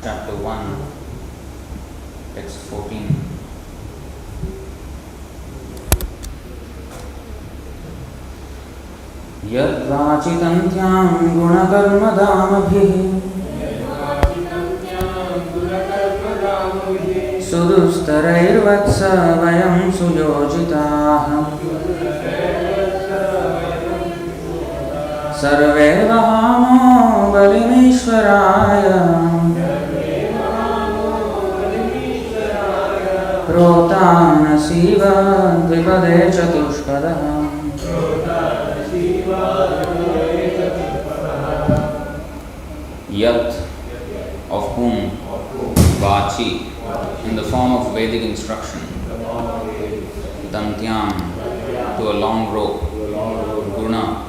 Chapter 1, text 14. यद्वाचितन्त्यां गुणकर्मदामभिः सुदुस्तरैर्वत्स वयं सुयोजिताः सर्वे वहामो बलिमीश्वराय प्रोतानसीव द्विपदे चतुष्पदः. Yat, of whom, Vachi, in the form of Vedic instruction, Dantyam, to a long rope, Guna,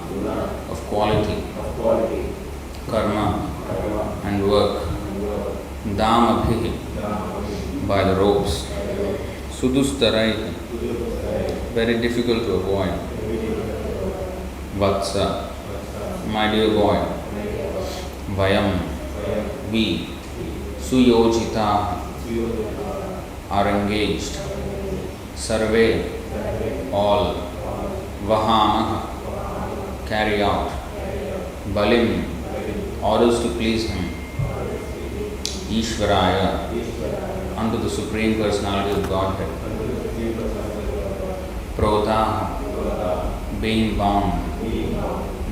of quality, Karma, and work, Damabhihi, by the ropes, Sudustarai, very difficult to avoid, Vatsa, my dear boy, Vayam, we, Suyojita, are engaged, Sarve, all, Vahamaha, carry out, Balim, orders to please him, Ishvaraya, unto the Supreme Personality of Godhead, Prota, being bound,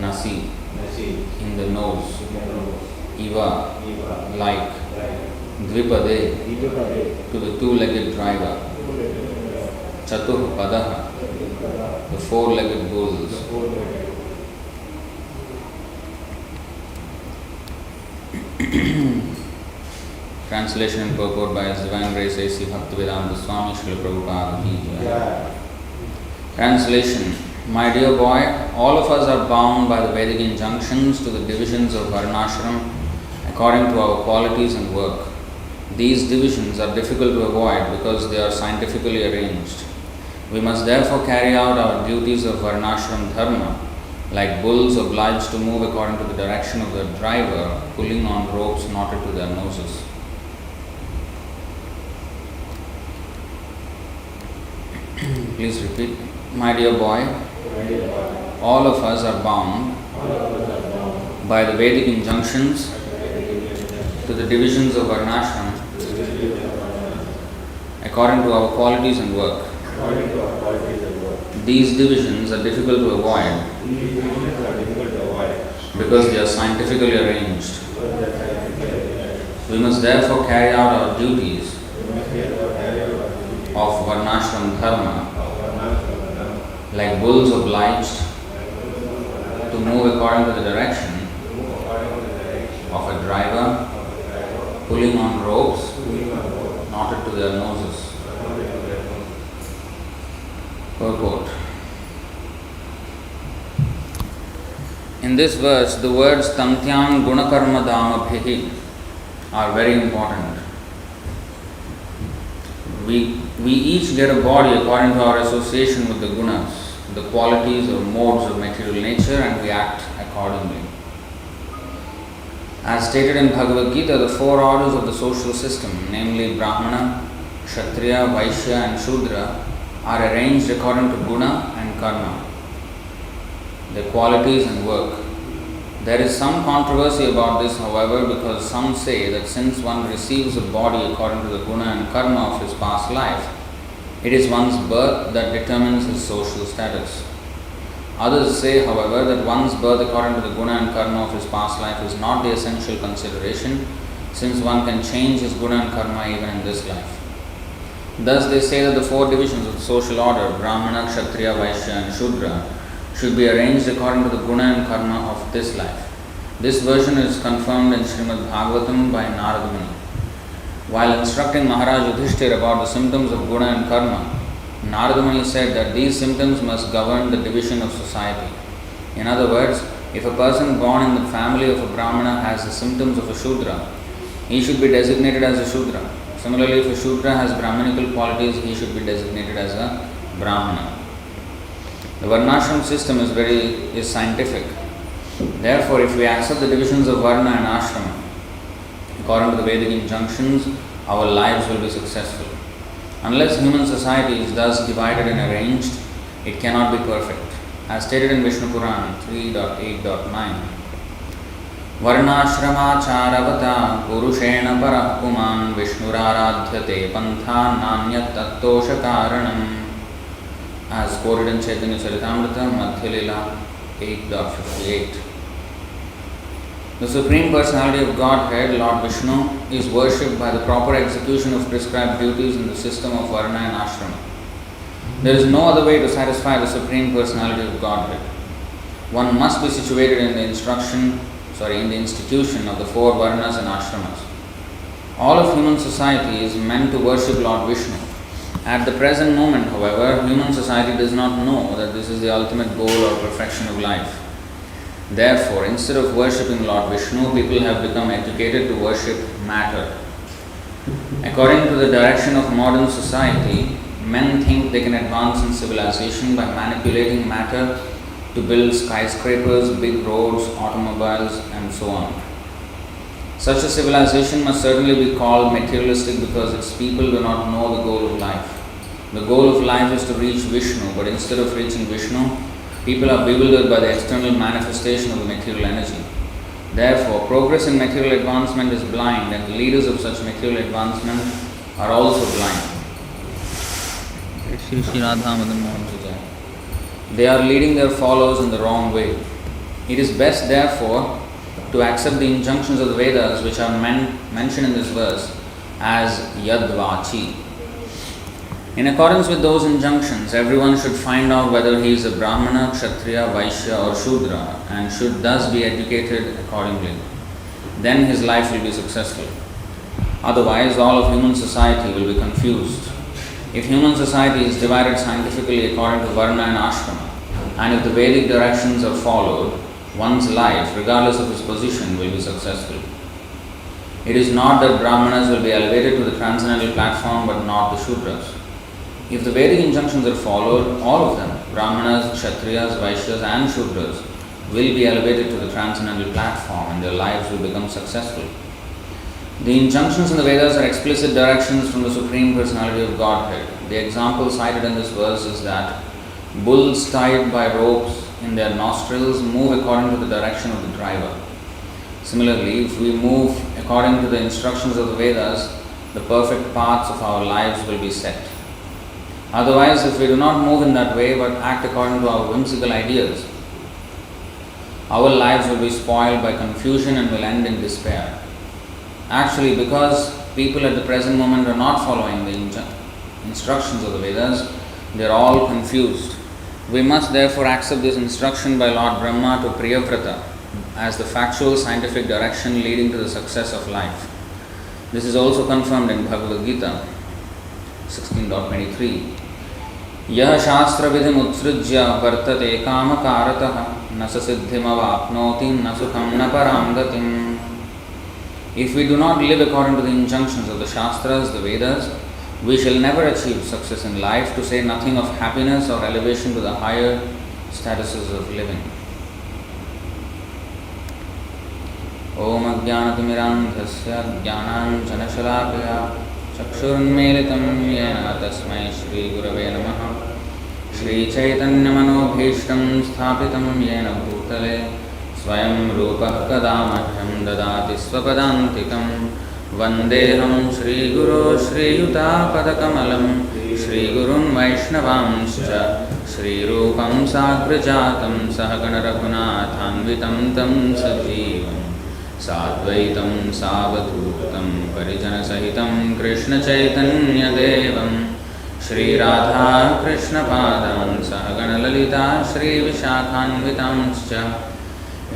Nasi, in the nose, Iva, like, Dvipade, to the two-legged driver, Chatur Padaha, the four-legged bulls. Translation and purport by His Divine Grace A.C. Tattvavit Swami Srila Prabhupada Ki Jai. Translation. My dear boy, all of us are bound by the Vedic injunctions to the divisions of Varnashram according to our qualities and work. These divisions are difficult to avoid because they are scientifically arranged. We must therefore carry out our duties of Varnashram Dharma, like bulls obliged to move according to the direction of their driver, pulling on ropes knotted to their noses. Please repeat. My dear boy, all of us are bound by the Vedic injunctions to the divisions of Varnashram according to our qualities and work. These divisions are difficult to avoid because they are scientifically arranged. We must therefore carry out our duties of Varnashram Dharma like bulls obliged to move according to the direction of a driver pulling on ropes knotted to their noses. Purport. In this verse, the words Tantyam Gunakarma Damabhihi are very important. We each get a body according to our association with the gunas, the qualities or modes of material nature, and we act accordingly. As stated in Bhagavad Gita, the four orders of the social system, namely Brahmana, Kshatriya, Vaishya and Shudra, are arranged according to guna and karma, their qualities and work. There is some controversy about this, however, because some say that since one receives a body according to the guna and karma of his past life, it is one's birth that determines his social status. Others say, however, that one's birth according to the guna and karma of his past life is not the essential consideration, since one can change his guna and karma even in this life. Thus they say that the four divisions of the social order, Brahmana, Kshatriya, Vaishya and Shudra, should be arranged according to the guna and karma of this life. This version is confirmed in Srimad Bhagavatam by Narada Muni. While instructing Maharaj Yudhishthira about the symptoms of guna and karma, Narada Muni said that these symptoms must govern the division of society. In other words, if a person born in the family of a Brahmana has the symptoms of a Shudra, he should be designated as a Shudra. Similarly, if a Shudra has Brahmanical qualities, he should be designated as a Brahmana. The Varnashram system is scientific. Therefore, if we accept the divisions of Varna and Ashram according to the Vedic injunctions, our lives will be successful. Unless human society is thus divided and arranged, it cannot be perfect. As stated in Vishnu Puran 3.8.9, Varnashramacharvata Purushena Parah Puman Vishnuraradhyate Pantha Nanyat Tattosha Karanam, as quoted in Chaitanya Charitamrita Madhya Lila 8.58. The Supreme Personality of Godhead, Lord Vishnu, is worshipped by the proper execution of prescribed duties in the system of Varna and Ashrama. There is no other way to satisfy the Supreme Personality of Godhead. One must be situated in the institution of the four Varnas and Ashramas. All of human society is meant to worship Lord Vishnu. At the present moment, however, human society does not know that this is the ultimate goal or perfection of life. Therefore, instead of worshipping Lord Vishnu, people have become educated to worship matter. According to the direction of modern society, men think they can advance in civilization by manipulating matter to build skyscrapers, big roads, automobiles, and so on. Such a civilization must certainly be called materialistic because its people do not know the goal of life. The goal of life is to reach Vishnu, but instead of reaching Vishnu, people are bewildered by the external manifestation of the material energy. Therefore, progress in material advancement is blind, and the leaders of such material advancement are also blind. They are leading their followers in the wrong way. It is best, therefore, to accept the injunctions of the Vedas which are mentioned in this verse as Yadvachi. In accordance with those injunctions, everyone should find out whether he is a Brahmana, Kshatriya, Vaishya or Shudra and should thus be educated accordingly. Then his life will be successful. Otherwise, all of human society will be confused. If human society is divided scientifically according to Varna and Ashrama, and if the Vedic directions are followed, one's life, regardless of his position, will be successful. It is not that Brahmanas will be elevated to the transcendental platform but not the Shudras. If the Vedic injunctions are followed, all of them, Brahmanas, Kshatriyas, Vaishyas and Shudras, will be elevated to the transcendental platform and their lives will become successful. The injunctions in the Vedas are explicit directions from the Supreme Personality of Godhead. The example cited in this verse is that bulls tied by ropes in their nostrils move according to the direction of the driver. Similarly, if we move according to the instructions of the Vedas, the perfect paths of our lives will be set. Otherwise, if we do not move in that way but act according to our whimsical ideas, our lives will be spoiled by confusion and will end in despair. Actually, because people at the present moment are not following the instructions of the Vedas, they are all confused. We must therefore accept this instruction by Lord Brahma to Priyavrata as the factual scientific direction leading to the success of life. This is also confirmed in Bhagavad Gita 16.23. Yah shastra vidhim utsrujya vartate kamakaratah na sasiddhim avapnoti na sukham na param gatim. If we do not live according to the injunctions of the Shastras, the Vedas, we shall never achieve success in life, to say nothing of happiness or elevation to the higher statuses of living. Om Ajnanatimmirandhasya Jnananjanashalakaya Chakshurunmilitam Yena Tasmai Shri Gurave Namaha Shri Chaitanya Manobhishtam Sthapitam Yena Bhutale Swayam Rupah Kadamahyam Dadati Swapadantikam Vandeham Shri Guru Shri Yuta Padakamalam Shri Gurun Vaishnavamscha Shri Rupam Sagrajatam Sahagana Raghunathanvitam Tam Sajivam Sadvaitam Savadhutam Parijana Sahitam Krishna Chaitanya Devam Shri Radha Krishna Padam Sahagana Lalita Shri Vishakhanvitamscha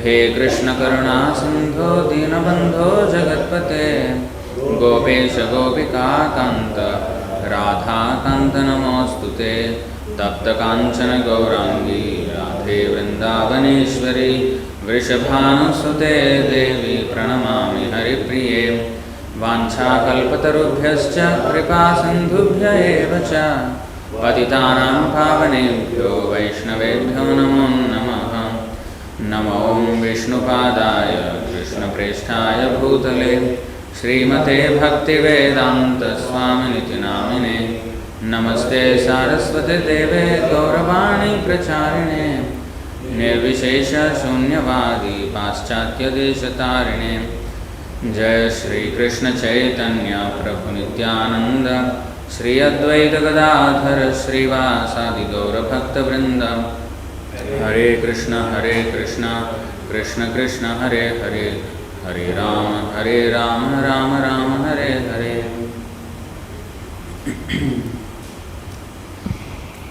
He Krishna Karuna Sindho Dinabandho Jagatpate Gopesha Gopika Kanta Radha Kanta Namostute Tapta Kanchana Gaurangi Radhe Vrindavaneshwari Vrishabhanusute Devi Pranamami Haripriye Vancha Kalpatarubhyascha Kripa Sindhubhya Evacha Patitanam Pavanebhyo Vaishnavebhyo Namo Namaha Namo Vishnupadaya Krishna Presthaya Bhutale श्रीमते भक्तिवेदांत स्वामिनिति नामिने नमस्ते सारस्वते देवे गौरवाणी प्रचारिणे निर्विशेष शून्यवादी पाश्चात्य देशतारिणे जय श्री कृष्ण चैतन्य प्रभु नित्यानंद श्री अद्वैत गदाधर श्रीवासादि गौर भक्तवृंद हरे Krishna Krishna Krishna Hare Hare Hare Ram Ram Ram Hare Hare.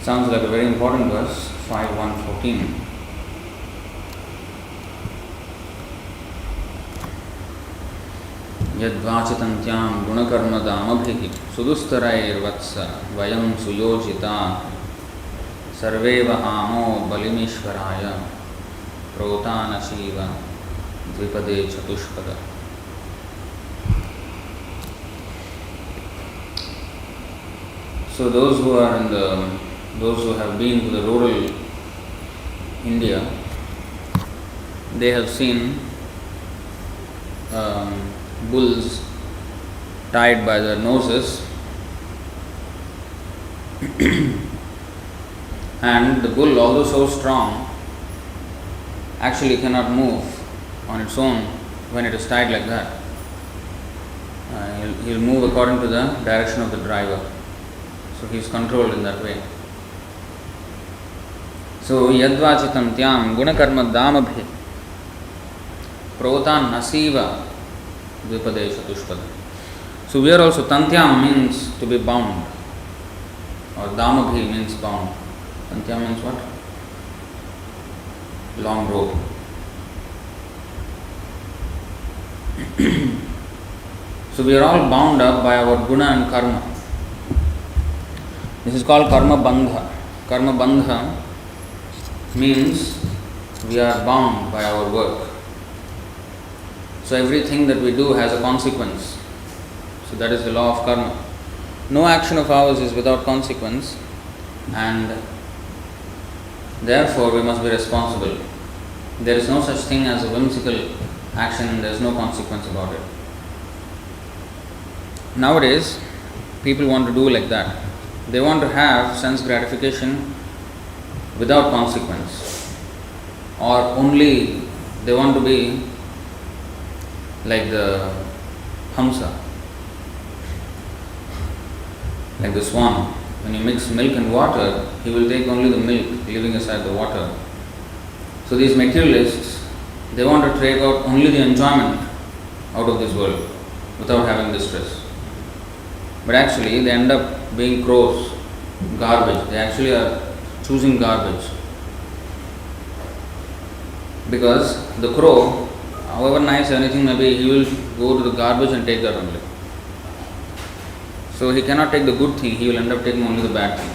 Sounds like a very important verse, 5:1-14. यद्वाचितन्त्यां गुणकर्मदामभिः सुदुस्तरैर्वत्स वयं सुयोजिता सर्वे वहामो बलिमीश्वराय प्रोतानशीव द्विपदे चतुष्पद. So those who have been to the rural India, they have seen bulls tied by their noses, and the bull, although so strong, actually cannot move on its own when it is tied like that. He'll move according to the direction of the driver, so he is controlled in that way. So yadvachitantyam gunakarma damabhi protan nasiva dvipade chatushpada. So here also tantyam means to be bound, or damabhi means bound. Tantyam means what? Long rope. So we are all bound up by our guna and karma. This is called karma bandha. Karma bandha means we are bound by our work. So everything that we do has a consequence. So that is the law of karma. No action of ours is without consequence, and therefore we must be responsible. There is no such thing as a whimsical action, and there is no consequence about it. Nowadays, people want to do like that. They want to have sense gratification without consequence, or only they want to be like the hamsa, like the swan. When you mix milk and water, he will take only the milk, leaving aside the water. So these materialists, they want to take out only the enjoyment out of this world without having distress. But actually they end up being crows, garbage. They actually are choosing garbage. Because the crow, however nice anything may be, he will go to the garbage and take that only. So he cannot take the good thing, he will end up taking only the bad thing.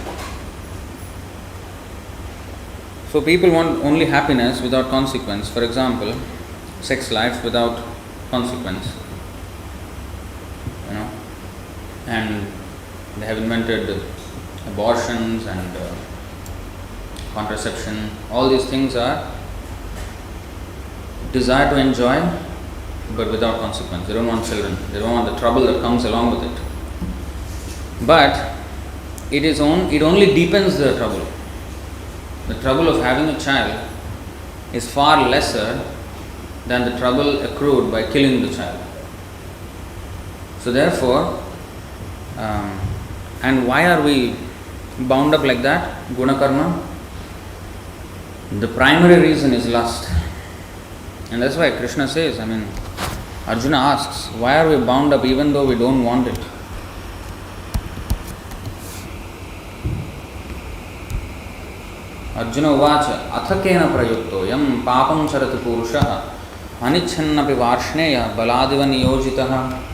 So people want only happiness without consequence. For example, sex life without consequence. And they have invented abortions and contraception. All these things are desire to enjoy, but without consequence. They don't want children. They don't want the trouble that comes along with it. But it only deepens the trouble. The trouble of having a child is far lesser than the trouble accrued by killing the child. So therefore, and why are we bound up like that? Guna karma. The primary reason is lust. And that's why Krishna says, Arjuna asks, why are we bound up even though we don't want it? Arjuna uvacha athakena prayukto yam papam charati purushaha anichannapi varshneya baladiva niyojitaha.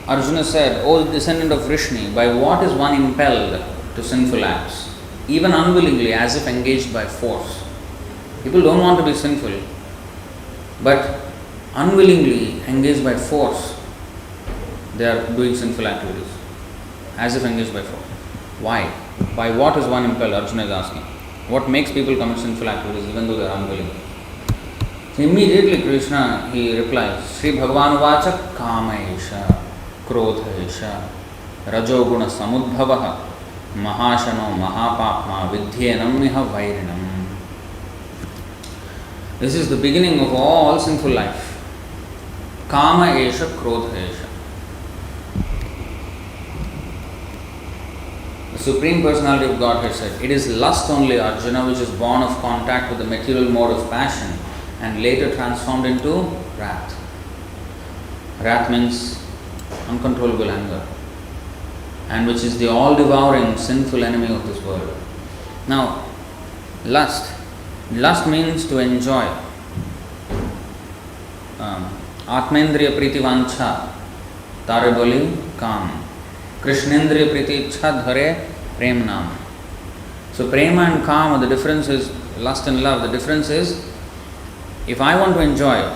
Arjuna said, O descendant of Vrishni, by what is one impelled to sinful acts? Even unwillingly, as if engaged by force. People don't want to be sinful, but unwillingly engaged by force, they are doing sinful activities, as if engaged by force. Why? By what is one impelled? Arjuna is asking. What makes people commit sinful activities even though they are unwilling? Immediately Krishna, he replies, Sri Bhagavan Vacha Kamaesha, Krodhaesha, Rajoguna Samudbhavaha, Mahashano Mahapapma, Vidhyenam Miha Vairinam. This is the beginning of all sinful life. Kamaesha, Krodhaesha. The Supreme Personality of Godhead said, it is lust only, Arjuna, which is born of contact with the material mode of passion and later transformed into wrath. Wrath means uncontrollable anger, and which is the all-devouring sinful enemy of this world. Now, lust. Lust means to enjoy. Atmendriya priti vancha, tare boli kam. Krishnendriya priti ichha dhare prem nam. So prema and kama, the difference is lust and love. The difference is, if I want to enjoy,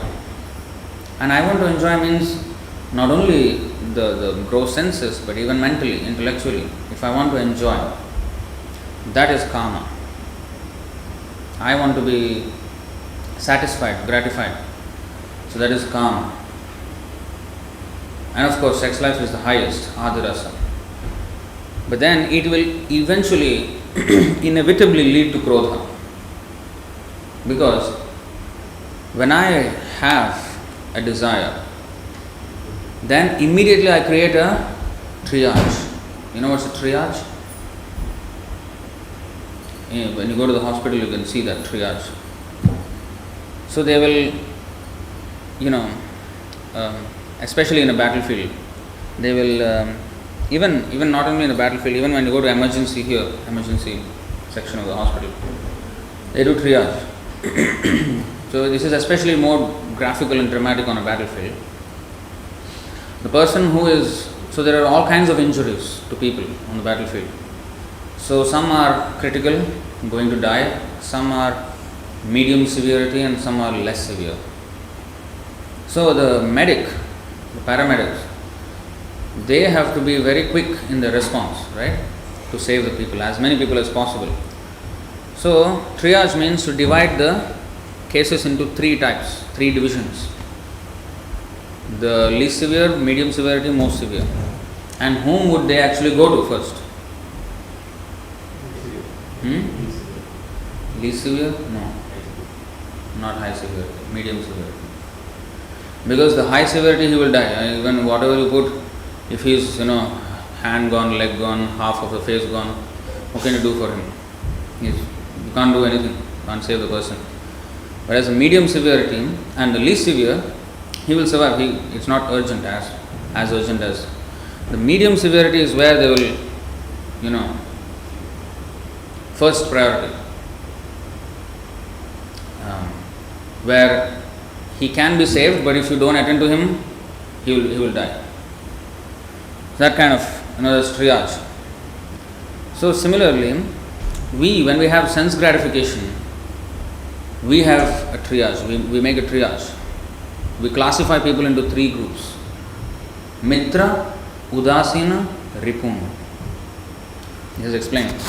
and I want to enjoy means not only the gross senses, but even mentally, intellectually, if I want to enjoy, that is kama. I want to be satisfied, gratified. So that is kama. And of course, sex life is the highest, adhirasa. But then it will eventually, inevitably lead to krodha. Because when I have a desire, then immediately I create a triage. You know what's a triage? When you go to the hospital, you can see that triage. So they will, especially in a battlefield, they will, even not only in the battlefield, even when you go to emergency section of the hospital, they do triage. So this is especially more graphical and dramatic on a battlefield. The person so there are all kinds of injuries to people on the battlefield. So some are critical, going to die, some are medium severity, and some are less severe. So the paramedics, they have to be very quick in their response, right? To save the people, as many people as possible. So triage means to divide the cases into three types, three divisions. The least severe, medium severity, most severe. And whom would they actually go to first? Least severe? No. Not high severity, medium severity. Because the high severity, he will die. Even whatever you put, if he's, hand gone, leg gone, half of the face gone, what can you do for him? You can't do anything, can't save the person. Whereas the medium severity and the least severe, he will survive. It's not urgent as urgent as. The medium severity is where they will, first priority. Where he can be saved, but if you don't attend to him, he will die. That kind of, that's triage. So similarly, when we have sense gratification, we have a triage, we make a triage. We classify people into three groups. Mitra, Udasina, Ripun. This is explained.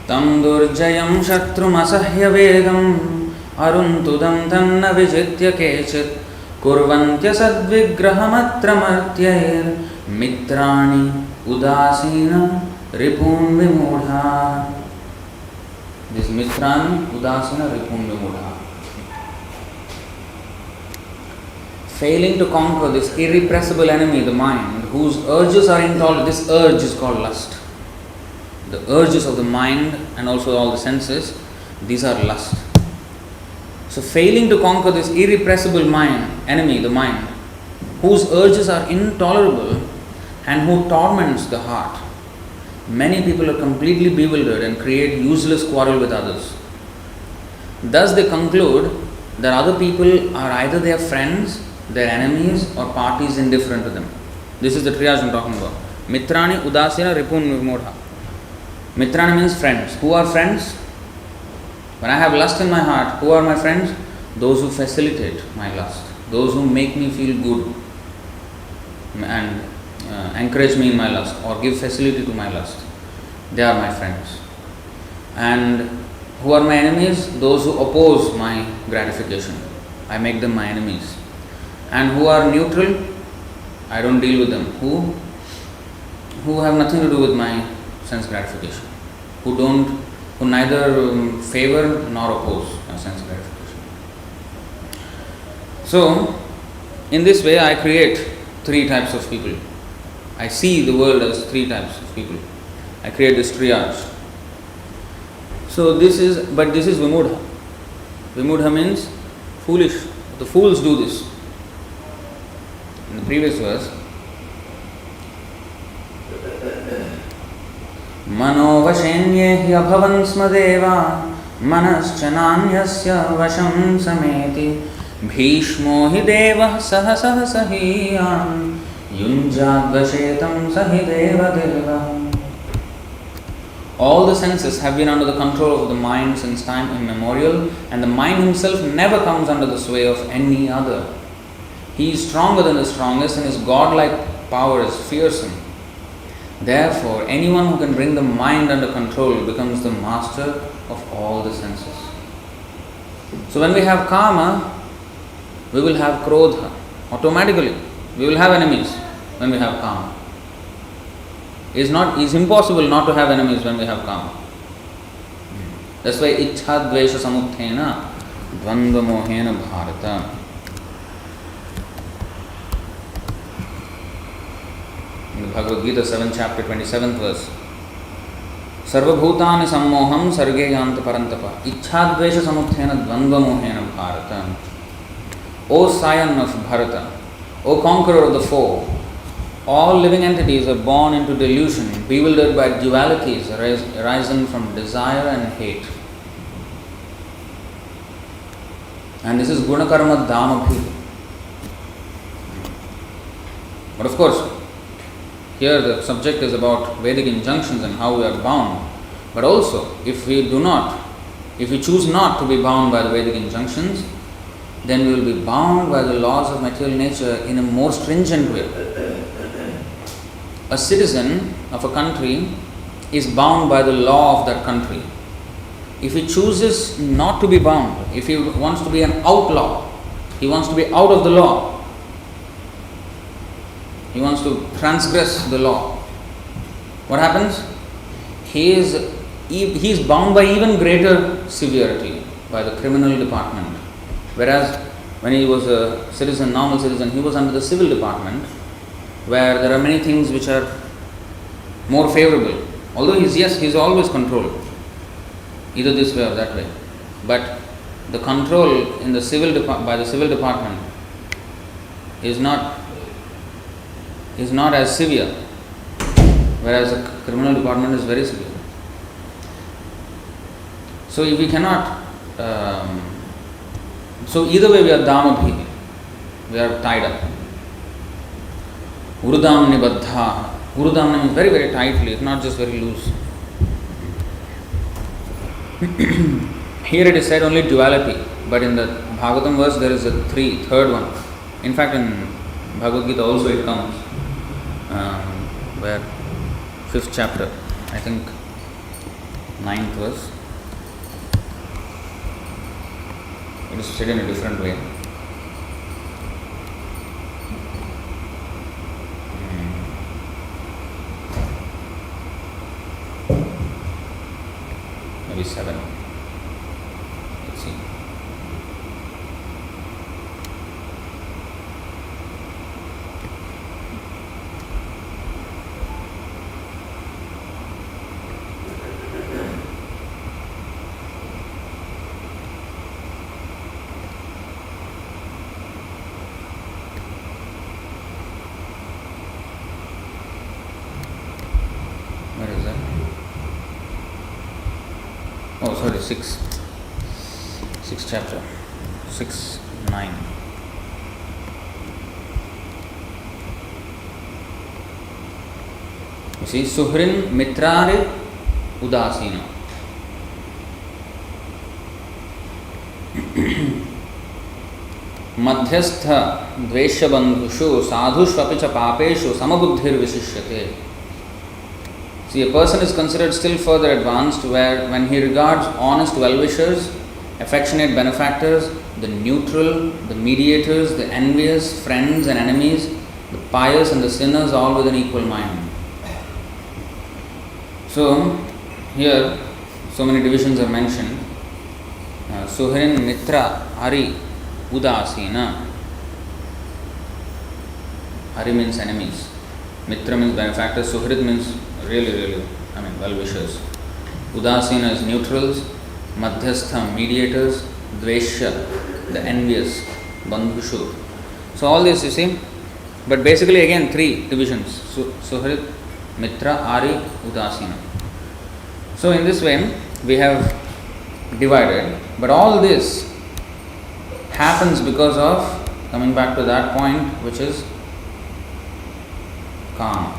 Tam durjayam shatrum asahya vegam aruntudam tanna vijitya kechit kurvantya sadvigraham atramartyair mitrani udasina ripun vimudha. This mitrani udasina ripun vimudha. Failing to conquer this irrepressible enemy, the mind, whose urges are intolerant. This urge is called lust. The urges of the mind and also all the senses, these are lust. So failing to conquer this irrepressible enemy, the mind, whose urges are intolerable and who torments the heart, many people are completely bewildered and create useless quarrel with others. Thus they conclude that other people are either their friends, their enemies, or parties indifferent to them. This is the triage I'm talking about. Mitrani, Udasina, Ripun, Vimudha. Mitrani means friends. Who are friends? When I have lust in my heart, who are my friends? Those who facilitate my lust. those who make me feel good and encourage me in my lust or give facility to my lust, they are my friends. And who are my enemies? Those who oppose my gratification. I make them my enemies. And who are neutral? I don't deal with them. Who have nothing to do with my sense gratification. Who neither favor nor oppose my sense gratification. So, in this way I create three types of people. I see the world as three types of people. I create this triage. So this is Vimudha. Vimudha means foolish. The fools do this. In the previous verse, Manovashenye hyabhavan smadeva manaschananyasya vasham sameti bhishmo hi devah sahasah sahiyan yunjadvashetam sahideva deva. All the senses have been under the control of the mind since time immemorial, and the mind himself never comes under the sway of any other. He is stronger than the strongest, and his godlike power is fearsome. Therefore, anyone who can bring the mind under control becomes the master of all the senses. So when we have karma, we will have krodha. Automatically, we will have enemies when we have karma. It's impossible not to have enemies when we have karma. That's why ichha dvesha samutthena dvandva mohena bharata. In the Bhagavad Gita 7th chapter 27th verse, Sarvabhutani sammoham sarge yanta parantapa ichha dvesha samutthena dvandva mohena bharata. O scion of Bharata, O conqueror of the foe, all living entities are born into delusion, bewildered by dualities arising from desire and hate. And this is gunakarma dhamabhi. But of course, here the subject is about Vedic injunctions and how we are bound. But also, if we choose not to be bound by the Vedic injunctions, then we will be bound by the laws of material nature in a more stringent way. A citizen of a country is bound by the law of that country. If he chooses not to be bound, if he wants to be an outlaw, he wants to be out of the law, he wants to transgress the law, what happens? He is bound by even greater severity by the criminal department. Whereas when he was a citizen, normal citizen, he was under the civil department, where there are many things which are more favorable. Although he's always controlled, either this way or that way. But the control in the by the civil department is not as severe, whereas the criminal department is very severe. So if we cannot, so either way we are dhamabhi, we are tied up. Urudam nibaddha. Urudam means very, very tightly, it's not just very loose. Here it is said only duality, but in the Bhagavatam verse there is a third one. In fact, in Bhagavad Gita also it comes, where 5th chapter, I think 9th verse, it is said in a different way. Maybe 7. Let's see. Where is that? Oh, sorry, 6th chapter, 6, 9. You see, Suhrin Mitrari Udasina. madhyastha dvesha bandhushu sadhushvapi cha papeshu samabuddhir vishishyate. See, a person is considered still further advanced when he regards honest well-wishers, affectionate benefactors, the neutral, the mediators, the envious, friends and enemies, the pious and the sinners all with an equal mind. So, here so many divisions are mentioned. Suhrin, Mitra, Hari, Udasina. Hari means enemies. Mitra means benefactors. Suhrit means really, well-wishers. Udasina is neutrals. Madhyastha, mediators. Dvesha, the envious. Bandhushu. So all this you see. But basically again 3 divisions. Suhrit, Mitra, Ari, Udasina. So in this way we have divided. But all this happens because of, coming back to that point, which is kama.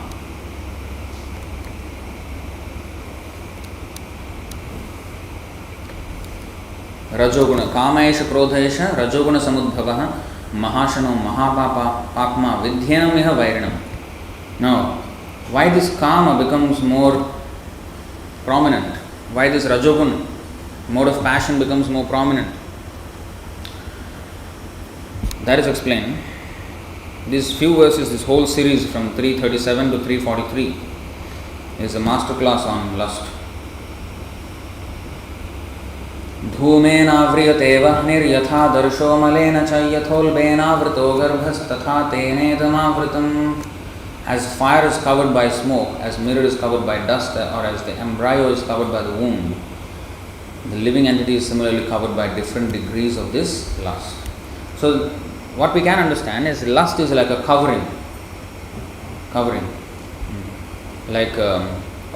Rajoguna, Kamaesha Krodhaesha, Rajoguna Samudbhavaha, Mahashano, Mahapapma, Vidhyanam Iha Vairinam. Now, why this Kama becomes more prominent? Why this Rajoguna, mode of passion, becomes more prominent? That is explained. These few verses, this whole series from 337 to 343 is a master class on lust. धूमेनाव्रियते वह्निर्यथा दर्शो मलेन च यथोल्बेनावृतो गर्भस्तथा तेनेदमावृतम्. As fire is covered by smoke, as mirror is covered by dust, or as the embryo is covered by the womb, the living entity is similarly covered by different degrees of this lust. So what we can understand is lust is like a covering. Like a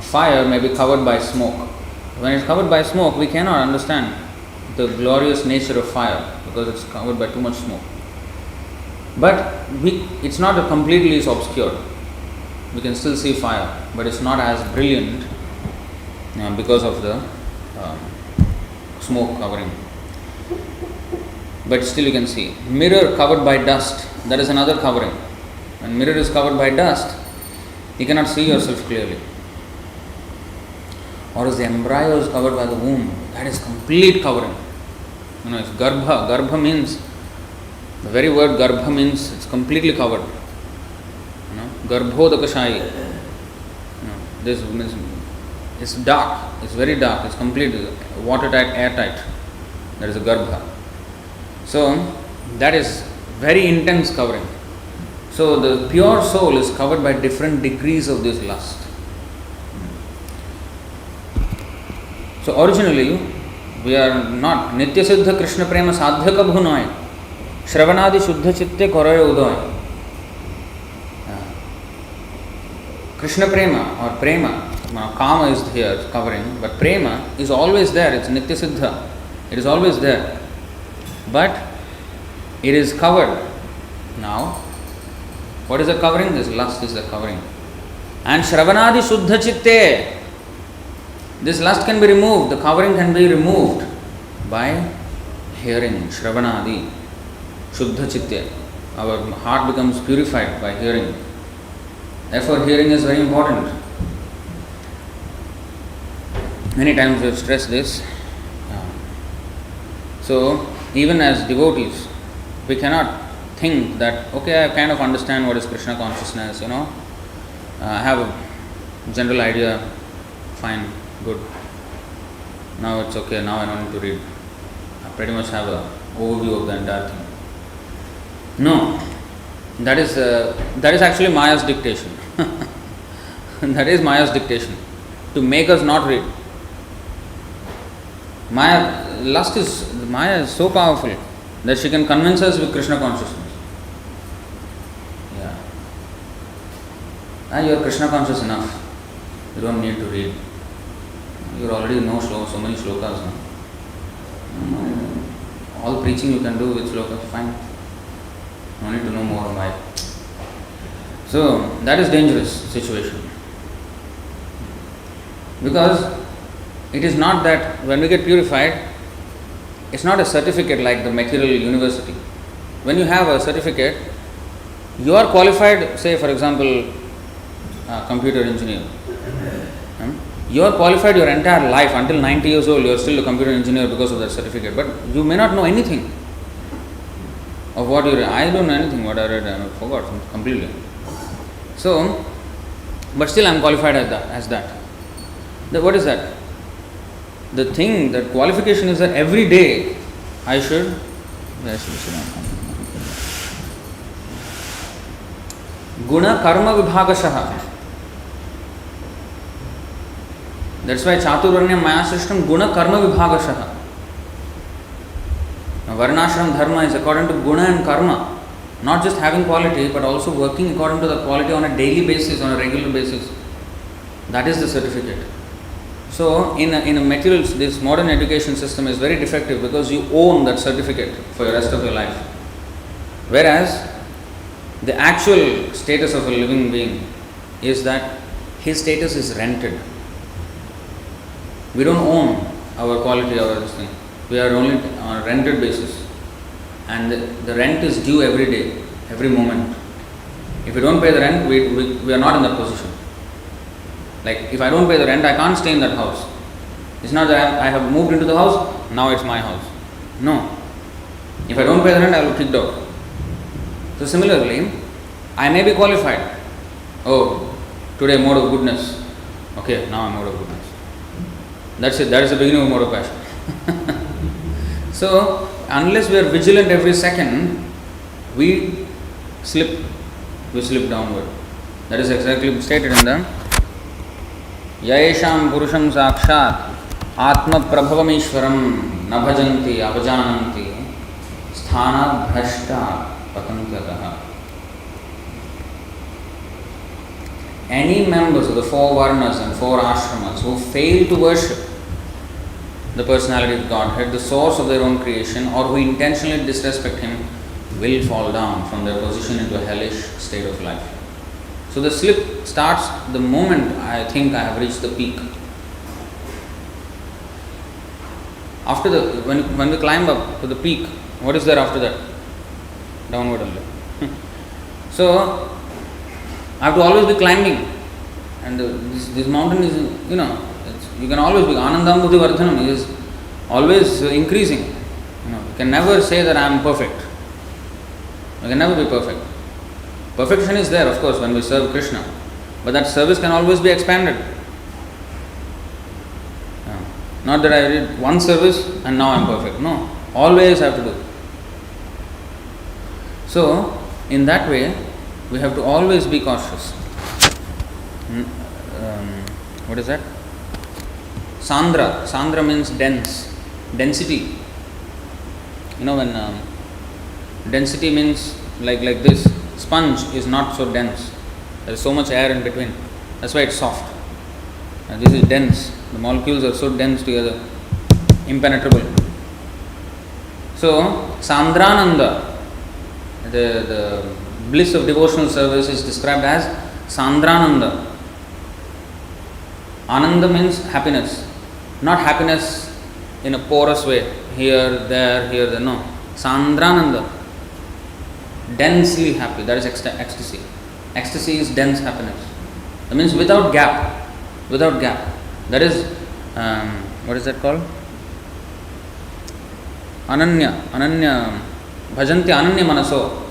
fire may be covered by smoke. When it's covered by smoke, we cannot understand the glorious nature of fire because it's covered by too much smoke. But it's not completely obscured. We can still see fire, but it's not as brilliant because of the smoke covering. But still you can see. Mirror covered by dust, that is another covering. When mirror is covered by dust, you cannot see yourself clearly. Or as the embryo is covered by the womb, that is complete covering. It's garbha. Garbha means, the very word garbha means it's completely covered. Garbhodakashayi. This means it's dark, it's very dark, it's complete, watertight, airtight. That is a garbha. So that is very intense covering. So the pure soul is covered by different degrees of this lust. So originally we are not Nitya Siddha Krishna Prema Sadhya Kabhu Noy Shravanadi Shuddha Chitte Koraya Udoy. Krishna Prema or Prema, Kama is here covering, but Prema is always there, it's Nitya Siddha, it is always there. But it is covered. Now, what is the covering? This lust is the covering. And Shravanadi Shuddha Chitte, this lust can be removed, the covering can be removed by hearing, Shravanadi, Shuddha Chitte. Our heart becomes purified by hearing. Therefore, hearing is very important. Many times we have stressed this. So, even as devotees, we cannot think that, okay, I kind of understand what is Krishna consciousness, I have a general idea, fine, good. Now it's okay, now I don't need to read. I pretty much have an overview of the entire thing. No, that is actually Maya's dictation. That is Maya's dictation, to make us not read. Maya is so powerful that she can convince us with Krishna consciousness. You are Krishna conscious enough. You don't need to read. You already know so many slokas now. All preaching you can do with slokas, fine. No need to know more why. So that is dangerous situation. Because it is not that when we get purified, it's not a certificate like the material university. when you have a certificate, you are qualified, say for example, computer engineer. You are qualified your entire life until 90 years old, you are still a computer engineer because of that certificate. But you may not know anything of what you read. I don't know anything what I read, I forgot completely. So, but still I am qualified as that. What is that? The thing, that qualification is that every day I should Guna karma vibhagashaha. That's why Chaturvarnya Maya Srishtam Guna karma vibhagashaha. Varnashram dharma is according to guna and karma. Not just having quality, but also working according to the quality on a daily basis, on a regular basis. That is the certificate. So, in a materials, this modern education system is very defective because you own that certificate for the rest of your life. Whereas, the actual status of a living being is that his status is rented. We don't own our quality, our this thing. We are only on a rented basis. And the rent is due every day, every moment. If we don't pay the rent, we are not in that position. Like, if I don't pay the rent, I can't stay in that house. It's not that I have moved into the house, now it's my house. No. If I don't pay the rent, I will be kicked out. So similarly, I may be qualified. Oh, today mode of goodness. Okay, now I'm mode of goodness. That's it. That is the beginning of mode of passion. So, unless we are vigilant every second, we slip downward. That is exactly stated in the Yaesham Purusham Sakshat Atma Prabhavam Ishwaram Nabhajanti Avajananti Sthana Bhrashta Patantyataha. Any members of the four Varnas and four Ashramas who fail to worship the personality of Godhead, the source of their own creation, or who intentionally disrespect Him, will fall down from their position into a hellish state of life. So the slip starts the moment I think I have reached the peak. After when we climb up to the peak, what is there after that? Downward only. So I have to always be climbing, and this mountain is, you can always be Anandam Buddhi Vardhanam is always increasing. You can never say that I am perfect. You can never be perfect. Perfection is there, of course, when we serve Krishna, but that service can always be expanded. Not that I did one service and now I am perfect. No, always have to do. So, in that way, we have to always be cautious. What is that? Sandra. Sandra means dense. Density. When density means like this. Sponge is not so dense. There is so much air in between. That's why it's soft. And this is dense. The molecules are so dense together, impenetrable. So, Sandrananda, the bliss of devotional service is described as Sandrananda. Ananda means happiness. Not happiness in a porous way. Here, there. No. Sandrananda. Densely happy. That is ecstasy. Ecstasy is dense happiness. That means without gap. Without gap. That is, what is that called? Ananya. Bhajanti Ananya Manaso.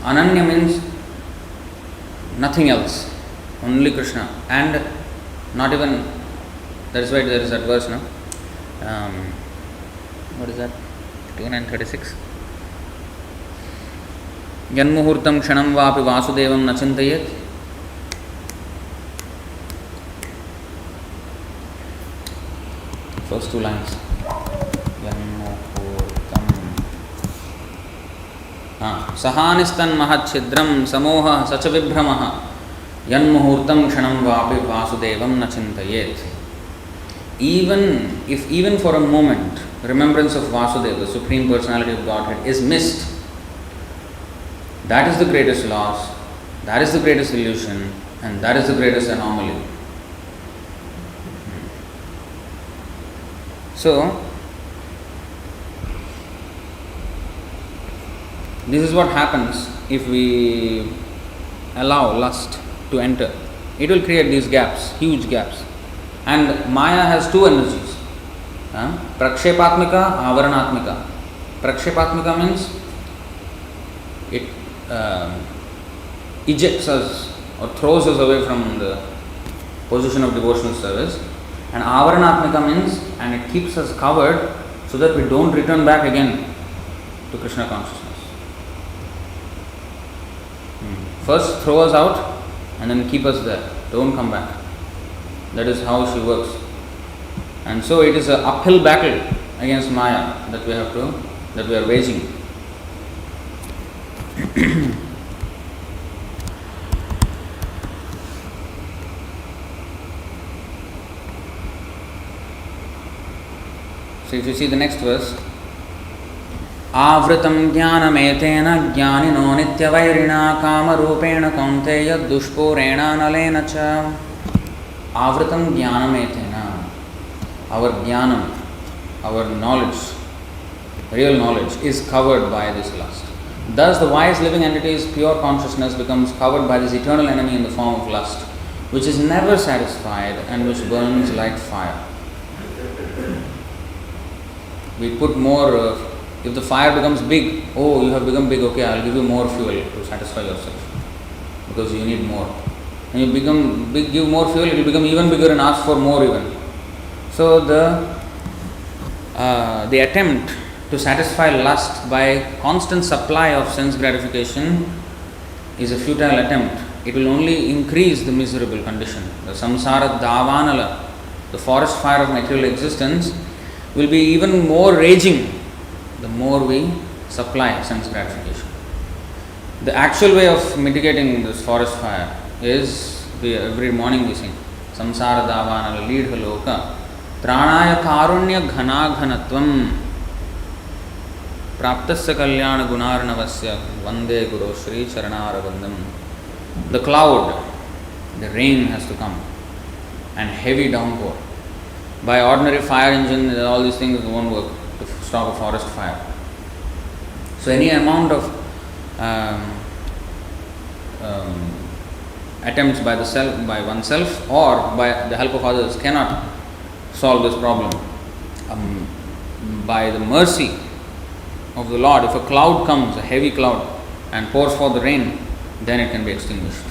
Ananya means nothing else. Only Krishna. And not even, that is why there is that verse, no? What is that? 2936. Yanmuhurtam kshanam vapi vasudevam na chintayet. First two lines. Yanmuhurtam. Sahanistan mahachidram samoha sacha vibhramaha. Yanmuhurtam kshanam vapi vasudevam na chintayet. Even for a moment, remembrance of Vasudeva, the Supreme Personality of Godhead, is missed, that is the greatest loss, that is the greatest illusion, and that is the greatest anomaly. So, This is what happens if we allow lust to enter. It will create these gaps, huge gaps. And Maya has two energies. Prakshepatmika, Avaranatmika. Prakshepatmika means it ejects us or throws us away from the position of devotional service. And Avaranatmika means, and it keeps us covered so that we don't return back again to Krishna consciousness. First throw us out and then keep us there. Don't come back. That is how she works. And so it is an uphill battle against Maya that we are waging. So if you see the next verse, Avritam jnanametena jnanino nityavairina kamarupena kaunteya dushpurena nalena cha. Avritam jnanametena. Our jnanam, our knowledge, real knowledge is covered by this lust. Thus the wise living entity's pure consciousness becomes covered by this eternal enemy in the form of lust, which is never satisfied and which burns like fire. We put more, if the fire becomes big, oh, you have become big, okay, I'll give you more fuel to satisfy yourself because you need more. When you become big, give more fuel, it will become even bigger and ask for more even. So the attempt to satisfy lust by constant supply of sense gratification is a futile attempt. It will only increase the miserable condition. The samsara davanala, the forest fire of material existence, will be even more raging the more we supply sense gratification. The actual way of mitigating this forest fire is, every morning we sing, samsara davanala leedha loka tranaya karunya ghana ghanatvam praptasya kalyana gunarnavasya vande guru shri charanarabandam. The cloud, the rain has to come, and heavy downpour. By ordinary fire engine, all these things won't work to stop a forest fire. So any amount of attempts by oneself or by the help of others cannot solve this problem. By the mercy of the Lord, if a cloud comes, a heavy cloud, and pours forth the rain, then it can be extinguished.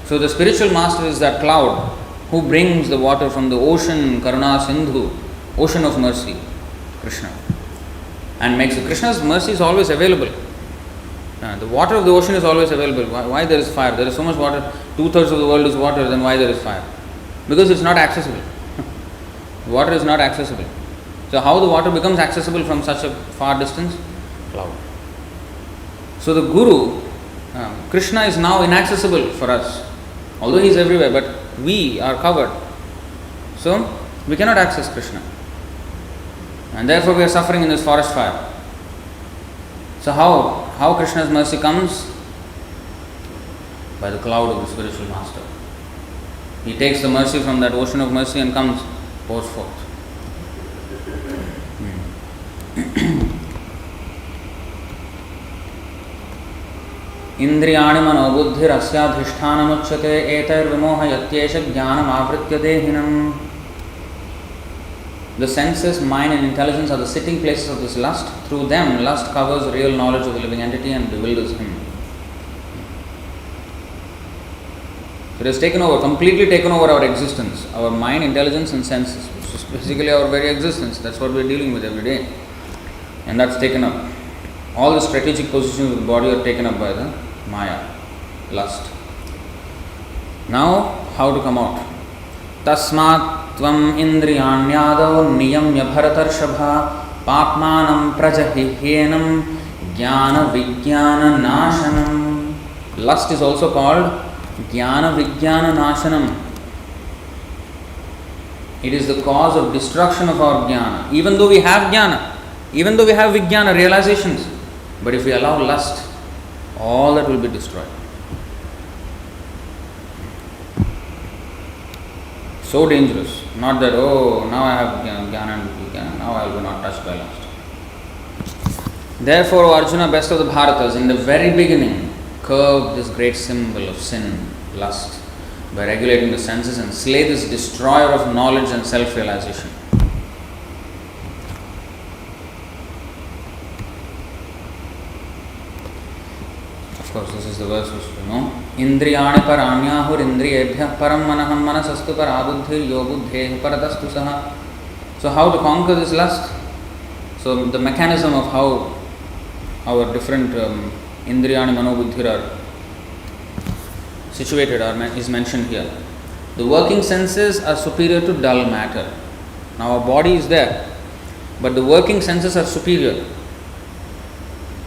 So the spiritual master is that cloud who brings the water from the ocean, Karuna Sindhu, ocean of mercy, Krishna, and makes it. Krishna's mercy is always available. The water of the ocean is always available. Why there is fire? There is so much water, 2/3 of the world is water, then why there is fire? Because it's not accessible. Water is not accessible. So how the water becomes accessible from such a far distance? Cloud. So the Guru, Krishna is now inaccessible for us. Although he is everywhere, but we are covered. So we cannot access Krishna. And therefore we are suffering in this forest fire. So how Krishna's mercy comes? By the cloud of the spiritual master. He takes the mercy from that ocean of mercy and comes, pours forth. Indriyani manobuddhir asyadhisthanamuchyate etarvimohayatyesha jnanam avritya dehinam. The senses, mind and intelligence are the sitting places of this lust. Through them, lust covers real knowledge of the living entity and bewilders him. It has completely taken over our existence, our mind, intelligence and senses, which is basically our very existence. That's what we are dealing with every day. And that's taken up. All the strategic positions of the body are taken up by the Maya, lust. Now, how to come out? Tasmat tvam indriyanyadav niyamya bharatarshabha papmanam prajahihyenam jnana vijnana nashanam. Lust is also called jnana vijnana nashanam. It is the cause of destruction of our jnana. Even though we have jnana, even though we have vijnana, realizations, but if we allow lust, all that will be destroyed. So dangerous. Not that, oh, now I have jnana and vijnana, now I will be not touched by lust. Therefore, O Arjuna, best of the Bharatas, in the very beginning, curb this great symbol of sin, lust, by regulating the senses and slay this destroyer of knowledge and self-realization. Of course, this is the verse which you know. Indriyani paranyahur indriyebhyah param manaham manasastu parabuddhir yobuddheh paratastu saha. So how to conquer this lust? So the mechanism of how our different indriyani manobuddhir are situated is mentioned here. The working senses are superior to dull matter. Now our body is there, but the working senses are superior.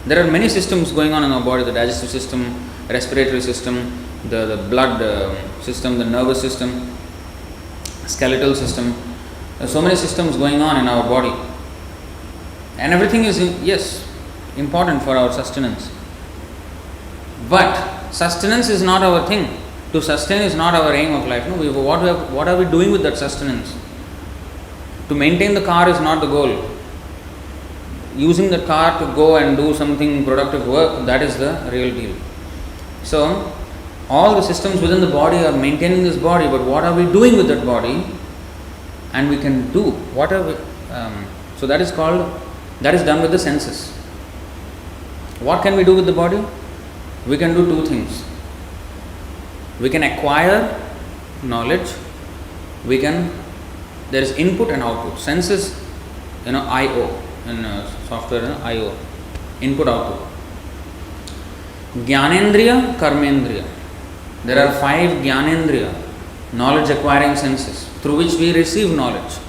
There are many systems going on in our body, the digestive system, respiratory system, the blood system, the nervous system, skeletal system. There are so many systems going on in our body. And everything is, yes, important for our sustenance. But sustenance is not our thing. To sustain is not our aim of life. No, what are we doing with that sustenance? To maintain the car is not the goal. Using the car to go and do something productive work, that is the real deal. So, all the systems within the body are maintaining this body, but what are we doing with that body? And we can do what are we. So that is done with the senses. What can we do with the body? We can do two things. We can acquire knowledge. There is input and output. Senses, I/O. In software, I/O, input output. Jnanendriya, Karmendriya. There are 5 Jnanendriya, knowledge acquiring senses, through which we receive knowledge.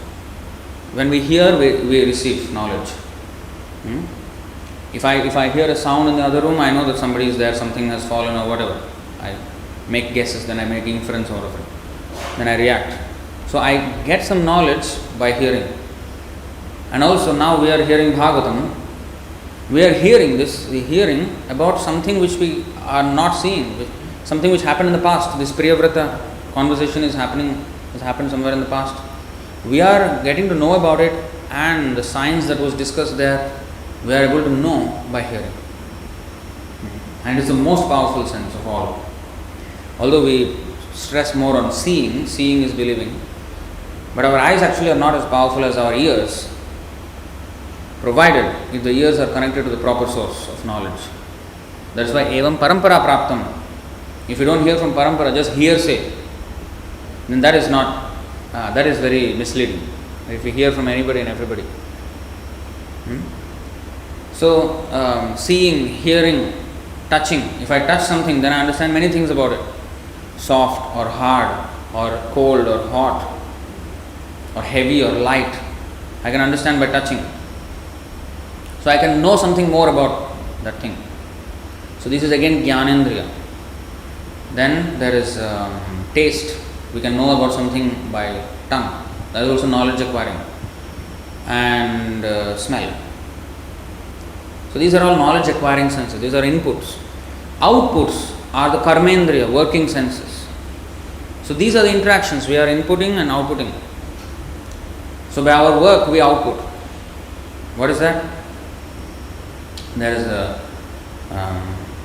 When we hear, we receive knowledge. If I hear a sound in the other room, I know that somebody is there, something has fallen or whatever. I make guesses, then I make inference out of it. Then I react. So I get some knowledge by hearing. And also now we are hearing Bhagavatam. We are hearing about something which we are not seeing, something which happened in the past. This Priyavrata conversation has happened somewhere in the past. We are getting to know about it, and the science that was discussed there, we are able to know by hearing. And it's the most powerful sense of all. Although we stress more on seeing is believing, but our eyes actually are not as powerful as our ears, provided if the ears are connected to the proper source of knowledge. That's why evam parampara praptam. If you don't hear from parampara, just hearsay, then that is very misleading. If you hear from anybody and everybody. So, seeing, hearing, touching. If I touch something, then I understand many things about it. Soft or hard or cold or hot or heavy or light. I can understand by touching. So I can know something more about that thing. So this is again Jnanendriya. Then there is taste. We can know about something by tongue. That is also knowledge acquiring. And smell. So these are all knowledge acquiring senses. These are inputs. Outputs are the karmendriya, working senses. So these are the interactions. We are inputting and outputting. So by our work we output. What is that? There is a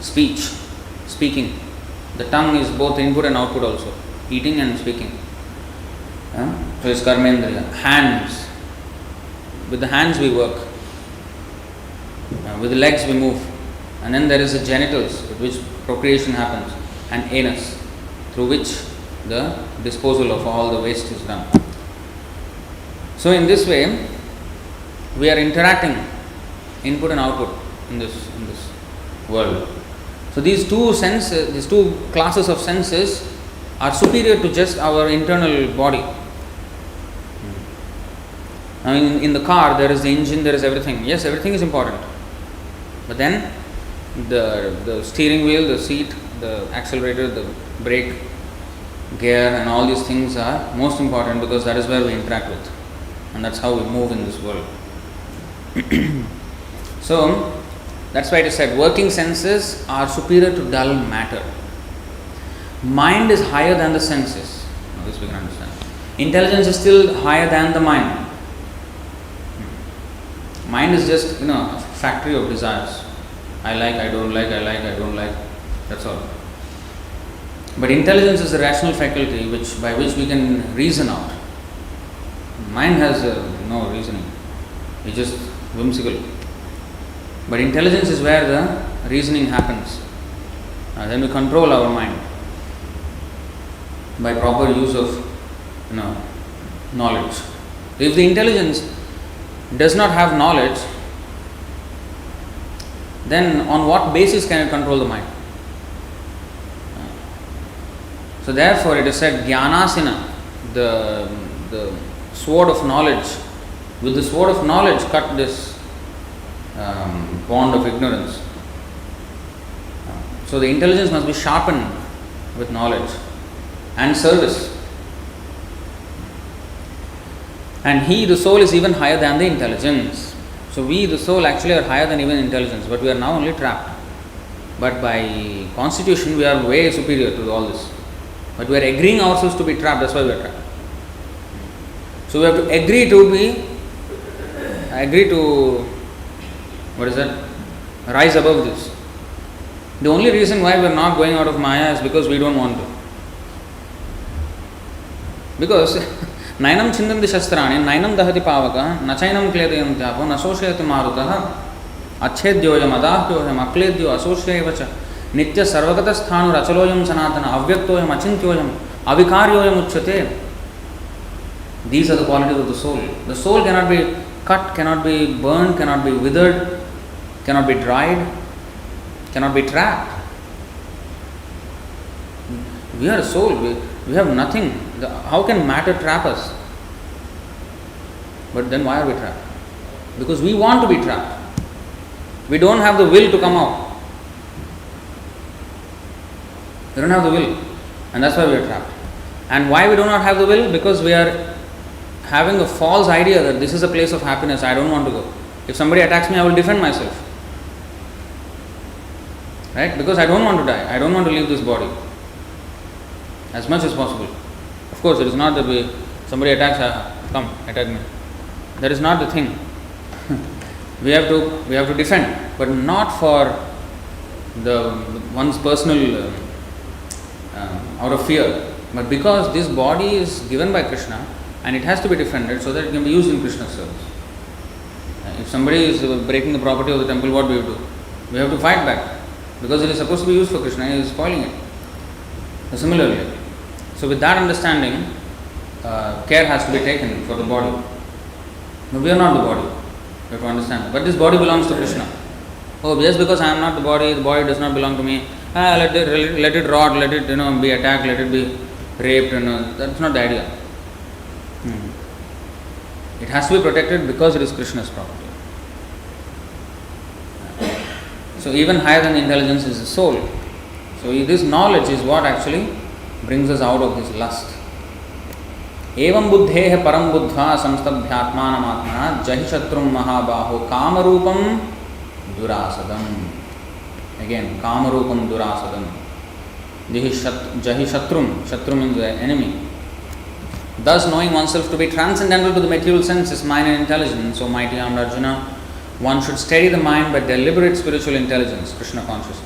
speaking. The tongue is both input and output also. Eating and speaking. So it's karmendriya. Hands. With the hands we work. With the legs we move. And then there is the genitals with which procreation happens. And anus, through which the disposal of all the waste is done. So in this way, we are interacting, input and output, in this world. So these two classes of senses are superior to just our internal body. Now in the car there is the engine, there is everything. Yes, everything is important. But then the steering wheel, the seat, the accelerator, the brake, gear and all these things are most important, because that is where we interact with. And that's how we move in this world. So that's why it is said working senses are superior to dull matter. Mind is higher than the senses. Now this we can understand. Intelligence is still higher than the mind. Mind is just, factory of desires. I like, I don't like, I like, I don't like. That's all. But intelligence is a rational faculty by which we can reason out. Mind has no reasoning. It's just whimsical. But intelligence is where the reasoning happens. Then we control our mind by proper use of knowledge. If the intelligence does not have knowledge, then on what basis can it control the mind? So therefore it is said, Jnanasina, the sword of knowledge, with the sword of knowledge cut this bond of ignorance. So the intelligence must be sharpened with knowledge and service. And he, the soul, is even higher than the intelligence. So we, the soul, actually are higher than even intelligence, but we are now only trapped. But by constitution, we are way superior to all this. But we are agreeing ourselves to be trapped, that's why we are trapped. So we have to agree to, rise above this. The only reason why we are not going out of Maya is because we don't want to. Because Nainam Chindanti Shastrani, Nainam Dahati Pavaka, Nachainam Kledayantapo, Nasoshyati Marutaha, Achedyoyam, Adahyoyam, Akledyo, Asosyevacha, Nitya Sarvagata Sthanu, Rachaloyam Sanatana, Avyaktoyam, Achintyoyam, Avikaryoyam Uchate. These are the qualities of the soul. The soul cannot be cut, cannot be burned, cannot be withered, cannot be dried, cannot be trapped. We are a soul, we have nothing. How can matter trap us? But then why are we trapped? Because we want to be trapped. We don't have the will to come out. We don't have the will. And that's why we are trapped. And why we do not have the will? Because we are having a false idea that this is a place of happiness, I don't want to go. If somebody attacks me, I will defend myself. Right? Because I don't want to die. I don't want to leave this body. As much as possible. Of course, it is not that somebody attacks, come, attack me. That is not the thing. we have to defend, but not for one's personal out of fear, but because this body is given by Krishna and it has to be defended so that it can be used in Krishna's service. If somebody is breaking the property of the temple, what do we do? We have to fight back because it is supposed to be used for Krishna, he is spoiling it. Similarly, so with that understanding, care has to be taken for the body. But we are not the body. We have to understand. But this body belongs to Krishna. Oh, just because I am not the body does not belong to me. Let it rot, let it be attacked, let it be raped. That's not the idea. It has to be protected because it is Krishna's property. So even higher than intelligence is the soul. So this knowledge is what actually brings us out of this lust. Evam buddheha param buddha samstabhyatmanam atmana jahi shatrum mahabaho kamarupam durasadam. Again, kamarupam durasadam. Jahi shatrum means the enemy. Thus, knowing oneself to be transcendental to the material senses, mind and intelligence, so mighty armed Arjuna, one should steady the mind by deliberate spiritual intelligence, Krishna consciousness.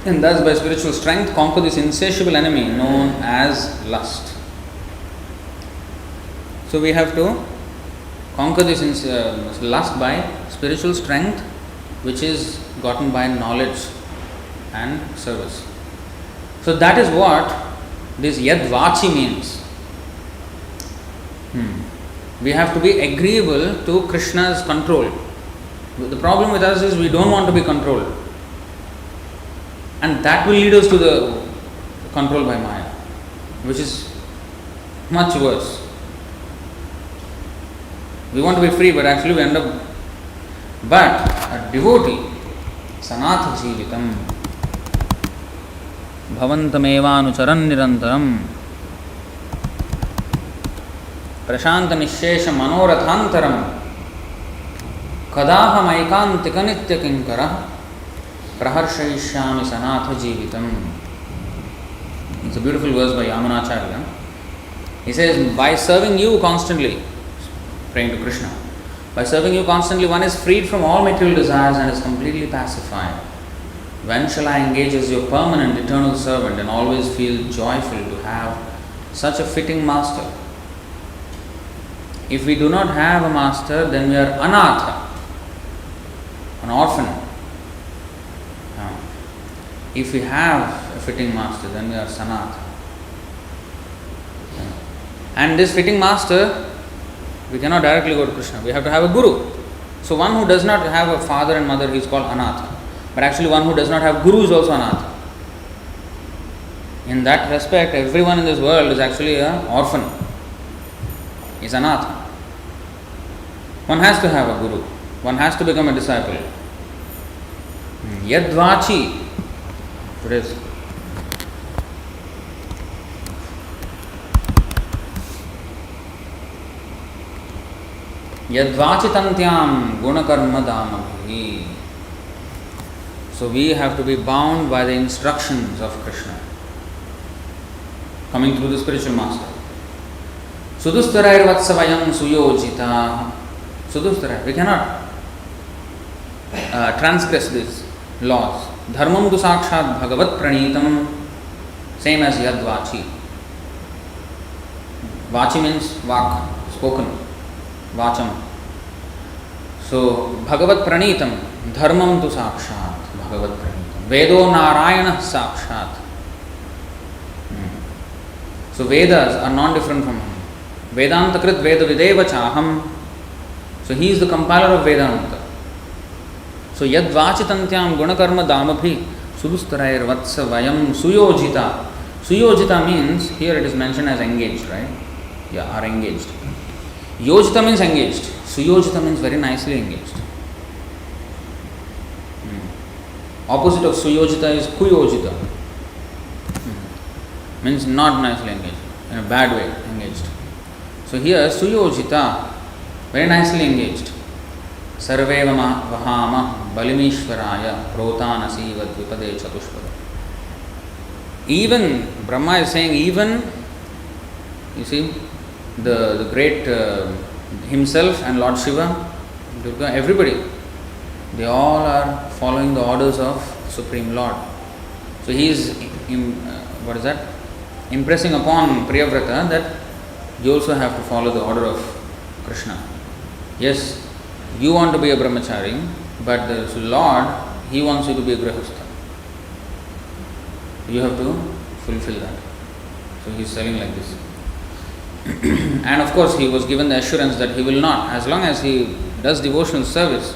And thus, by spiritual strength, conquer this insatiable enemy known as lust. So, we have to conquer this lust by spiritual strength, which is gotten by knowledge and service. So, that is what this yad vachi means. We have to be agreeable to Krishna's control. The problem with us is we don't want to be controlled. And that will lead us to the control by Maya, which is much worse. We want to be free, but actually we end up. But a devotee, sanatha jeevitam, bhavantamevanucharan nirantaram, prashanta nishesha manorathantaram, kadaham aikantika nitya kinkara, praharshayishyami sanatha jeevitam. It's a beautiful verse by Yamunacharya. He says, by serving you constantly, praying to Krishna, By serving you constantly, one is freed from all material desires and is completely pacified. When shall I engage as your permanent eternal servant and always feel joyful to have such a fitting master? If we do not have a master, then we are anatha, an orphan. If we have a fitting master, then we are sanatha. And this fitting master, we cannot directly go to Krishna. We have to have a guru. So one who does not have a father and mother, he is called anatha. But actually one who does not have guru is also anatha. In that respect, everyone in this world is actually an orphan. Is anatha. One has to have a guru. One has to become a disciple. Yadvachi. Today's Yadvachitantyam gunakarma dāmabhi. So we have to be bound by the instructions of Krishna coming through the spiritual master. Sudustarair vatsavayam suyojita. Sudustarair. We cannot transgress these laws. Dharmam tu sakshat bhagavat pranitam. Same as yadvachi. Vachi means vak, spoken. Vacham. So, Bhagavat Pranitam, Dharmam tu Sakshat, Bhagavat Pranitam. Vedo Narayana Sakshat. So, Vedas are non-different from him. Vedanta Krit Veda Videva Chaham. So, he is the compiler of Vedanta. So, Yad Vachitantyam Gunakarma Damabhi Sudustarair Vatsa Vayam Suyojita. Suyojita means, here it is mentioned as engaged, right? Yeah, are engaged. Yojita means engaged. Suyojita means very nicely engaged. Opposite of Suyojita is Kuyojita. Means not nicely engaged, in a bad way engaged. So here Suyojita, very nicely engaged. Sarveva Vahama Balimishvaraya Protanasi Vadvipade Chatushpada. Even, Brahma is saying, even, you see, the great himself and Lord Shiva, Durga, everybody, they all are following the orders of Supreme Lord. So he is, impressing upon Priyavrata that you also have to follow the order of Krishna. Yes, you want to be a brahmachari, but the Lord, he wants you to be a grihastha. You have to fulfill that. So he is telling like this. And of course he was given the assurance that he will not, as long as he does devotional service,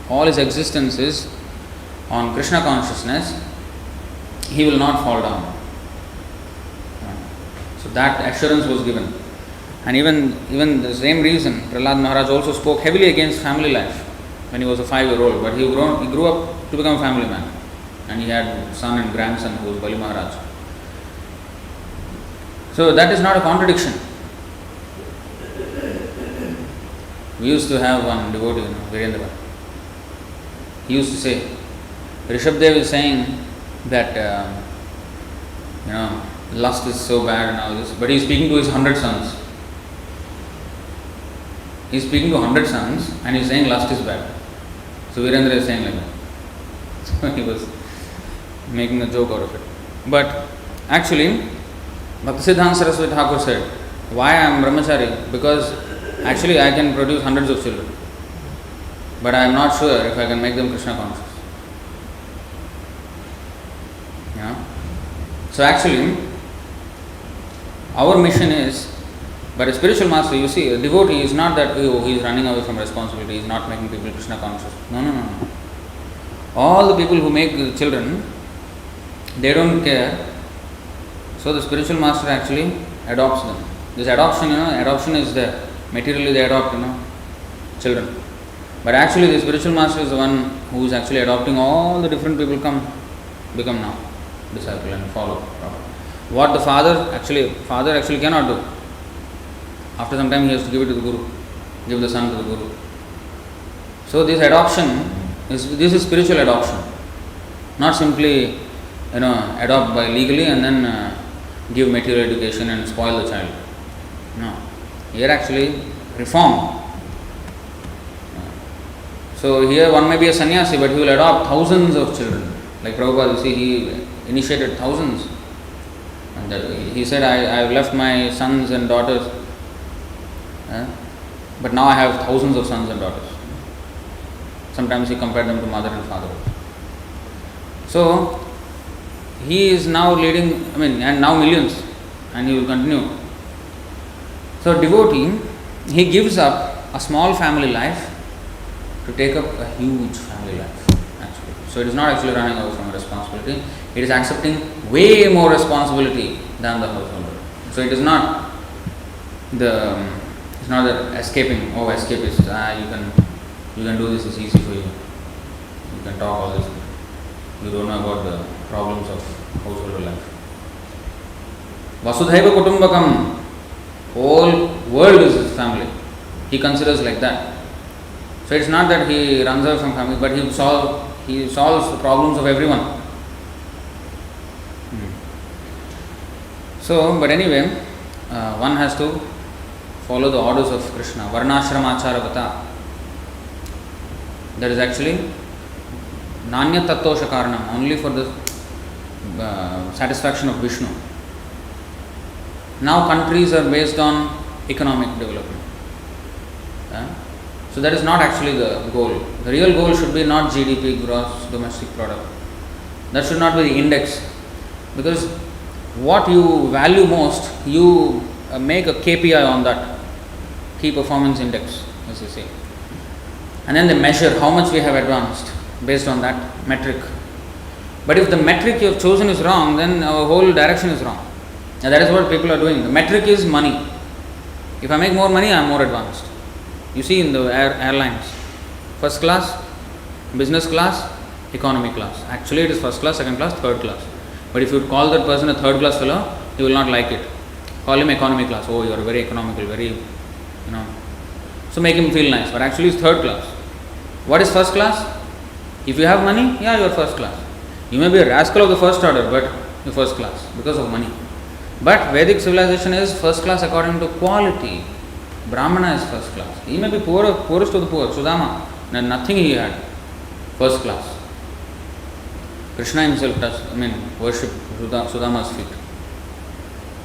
all his existence is on Krishna consciousness, he will not fall down. So that assurance was given. And even the same reason, Prahlad Maharaj also spoke heavily against family life when he was a 5-year-old, but he grew up to become a family man. And he had son and grandson who was Bali Maharaj. So that is not a contradiction. We used to have one devotee, Virendra. He used to say, Rishabdev is saying that, lust is so bad and all this, but he is speaking to his 100 sons. He is speaking to 100 sons and he is saying lust is bad. So Virendra is saying like that. So he was making a joke out of it. But actually, Bhaktisiddhanta Saraswati Thakur said, why I am brahmachari? Because actually I can produce hundreds of children, but I am not sure if I can make them Krishna conscious. So actually, our mission is, but a spiritual master, you see, a devotee is not that he is running away from responsibility, he is not making people Krishna conscious. No. All the people who make children, they don't care. So the spiritual master actually adopts them. This adoption, adoption is there. Materially they adopt, children. But actually the spiritual master is the one who is actually adopting all the different people become now disciple and follow. What the father actually cannot do. After some time he has to give it to the guru, give the son to the guru. So this adoption this is spiritual adoption, not simply adopt by legally and then give material education and spoil the child. No, here actually reform. So here one may be a sannyasi, but he will adopt thousands of children. Like Prabhupada, you see, he initiated thousands. And he said, I have left my sons and daughters, but now I have thousands of sons and daughters. Sometimes he compared them to mother and father. So he is now leading, and now millions, and he will continue. So devotee, he gives up a small family life to take up a huge family life, actually. So it is not actually running away from a responsibility, it is accepting way more responsibility than the householder. So it is not it's not that escaping, escapist, you can do this, it's easy for you. You can talk all this. You don't know about the problems of household life. Vasudhaiva Kutumbakam, whole world is his family. He considers like that. So it's not that he runs away from family, but he solves the problems of everyone. So, but anyway, one has to follow the orders of Krishna. Varnashramacharagata. There is actually Nanya Tattosha Karanam, only for the satisfaction of Vishnu. Now countries are based on economic development. So that is not actually the goal. The real goal should be not GDP, gross domestic product. That should not be the index. Because what you value most, you make a KPI on that, key performance index, as you say. And then they measure how much we have advanced based on that metric. But if the metric you have chosen is wrong, then our whole direction is wrong. And that is what people are doing. The metric is money. If I make more money, I am more advanced. You see in the airlines, first class, business class, economy class. Actually it is first class, second class, third class. But if you call that person a third class fellow, he will not like it. Call him economy class. Oh, you are very economical, very, So make him feel nice. But actually it's third class. What is first class? If you have money, yeah, you are first class. You may be a rascal of the first order, but you are first class because of money. But Vedic civilization is first class according to quality. Brahmana is first class. He may be poorest of the poor, Sudama, and nothing he had. First class. Krishna himself worship Sudama's feet.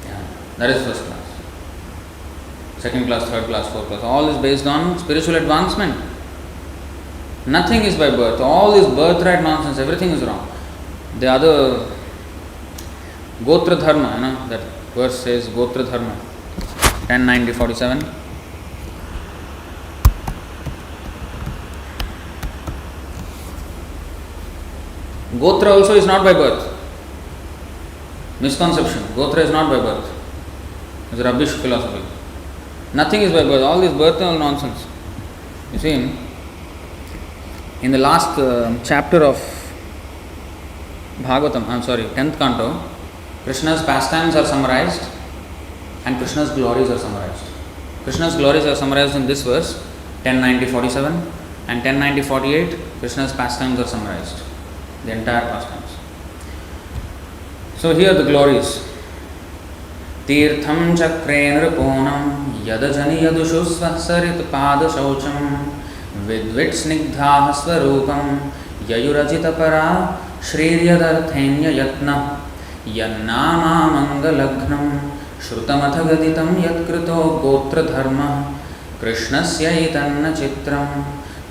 Yeah, that is first class. Second class, third class, fourth class. All is based on spiritual advancement. Nothing is by birth. All this birthright nonsense, everything is wrong. The other Gotra Dharma, that verse says Gotra Dharma, 10:90:47. Gotra also is not by birth. Misconception. Gotra is not by birth. It's a rubbish philosophy. Nothing is by birth. All this birth and all nonsense. You see, in the last chapter of Bhagavatam, 10th canto, Krishna's pastimes are summarized and Krishna's glories are summarized. Krishna's glories are summarized in this verse, 10:90:47, and 10:90:48, Krishna's pastimes are summarized. The entire pastimes. So here the glories. Tirtham chakre nriponam yadajani yadushu svasarit pada shaucham vidvit snigdha swarupam yayurajita para shriryadarthenya yatna yannama mangalagnam shrutamata gaditam yatkrito gotra dharma krishnasya itanna chitram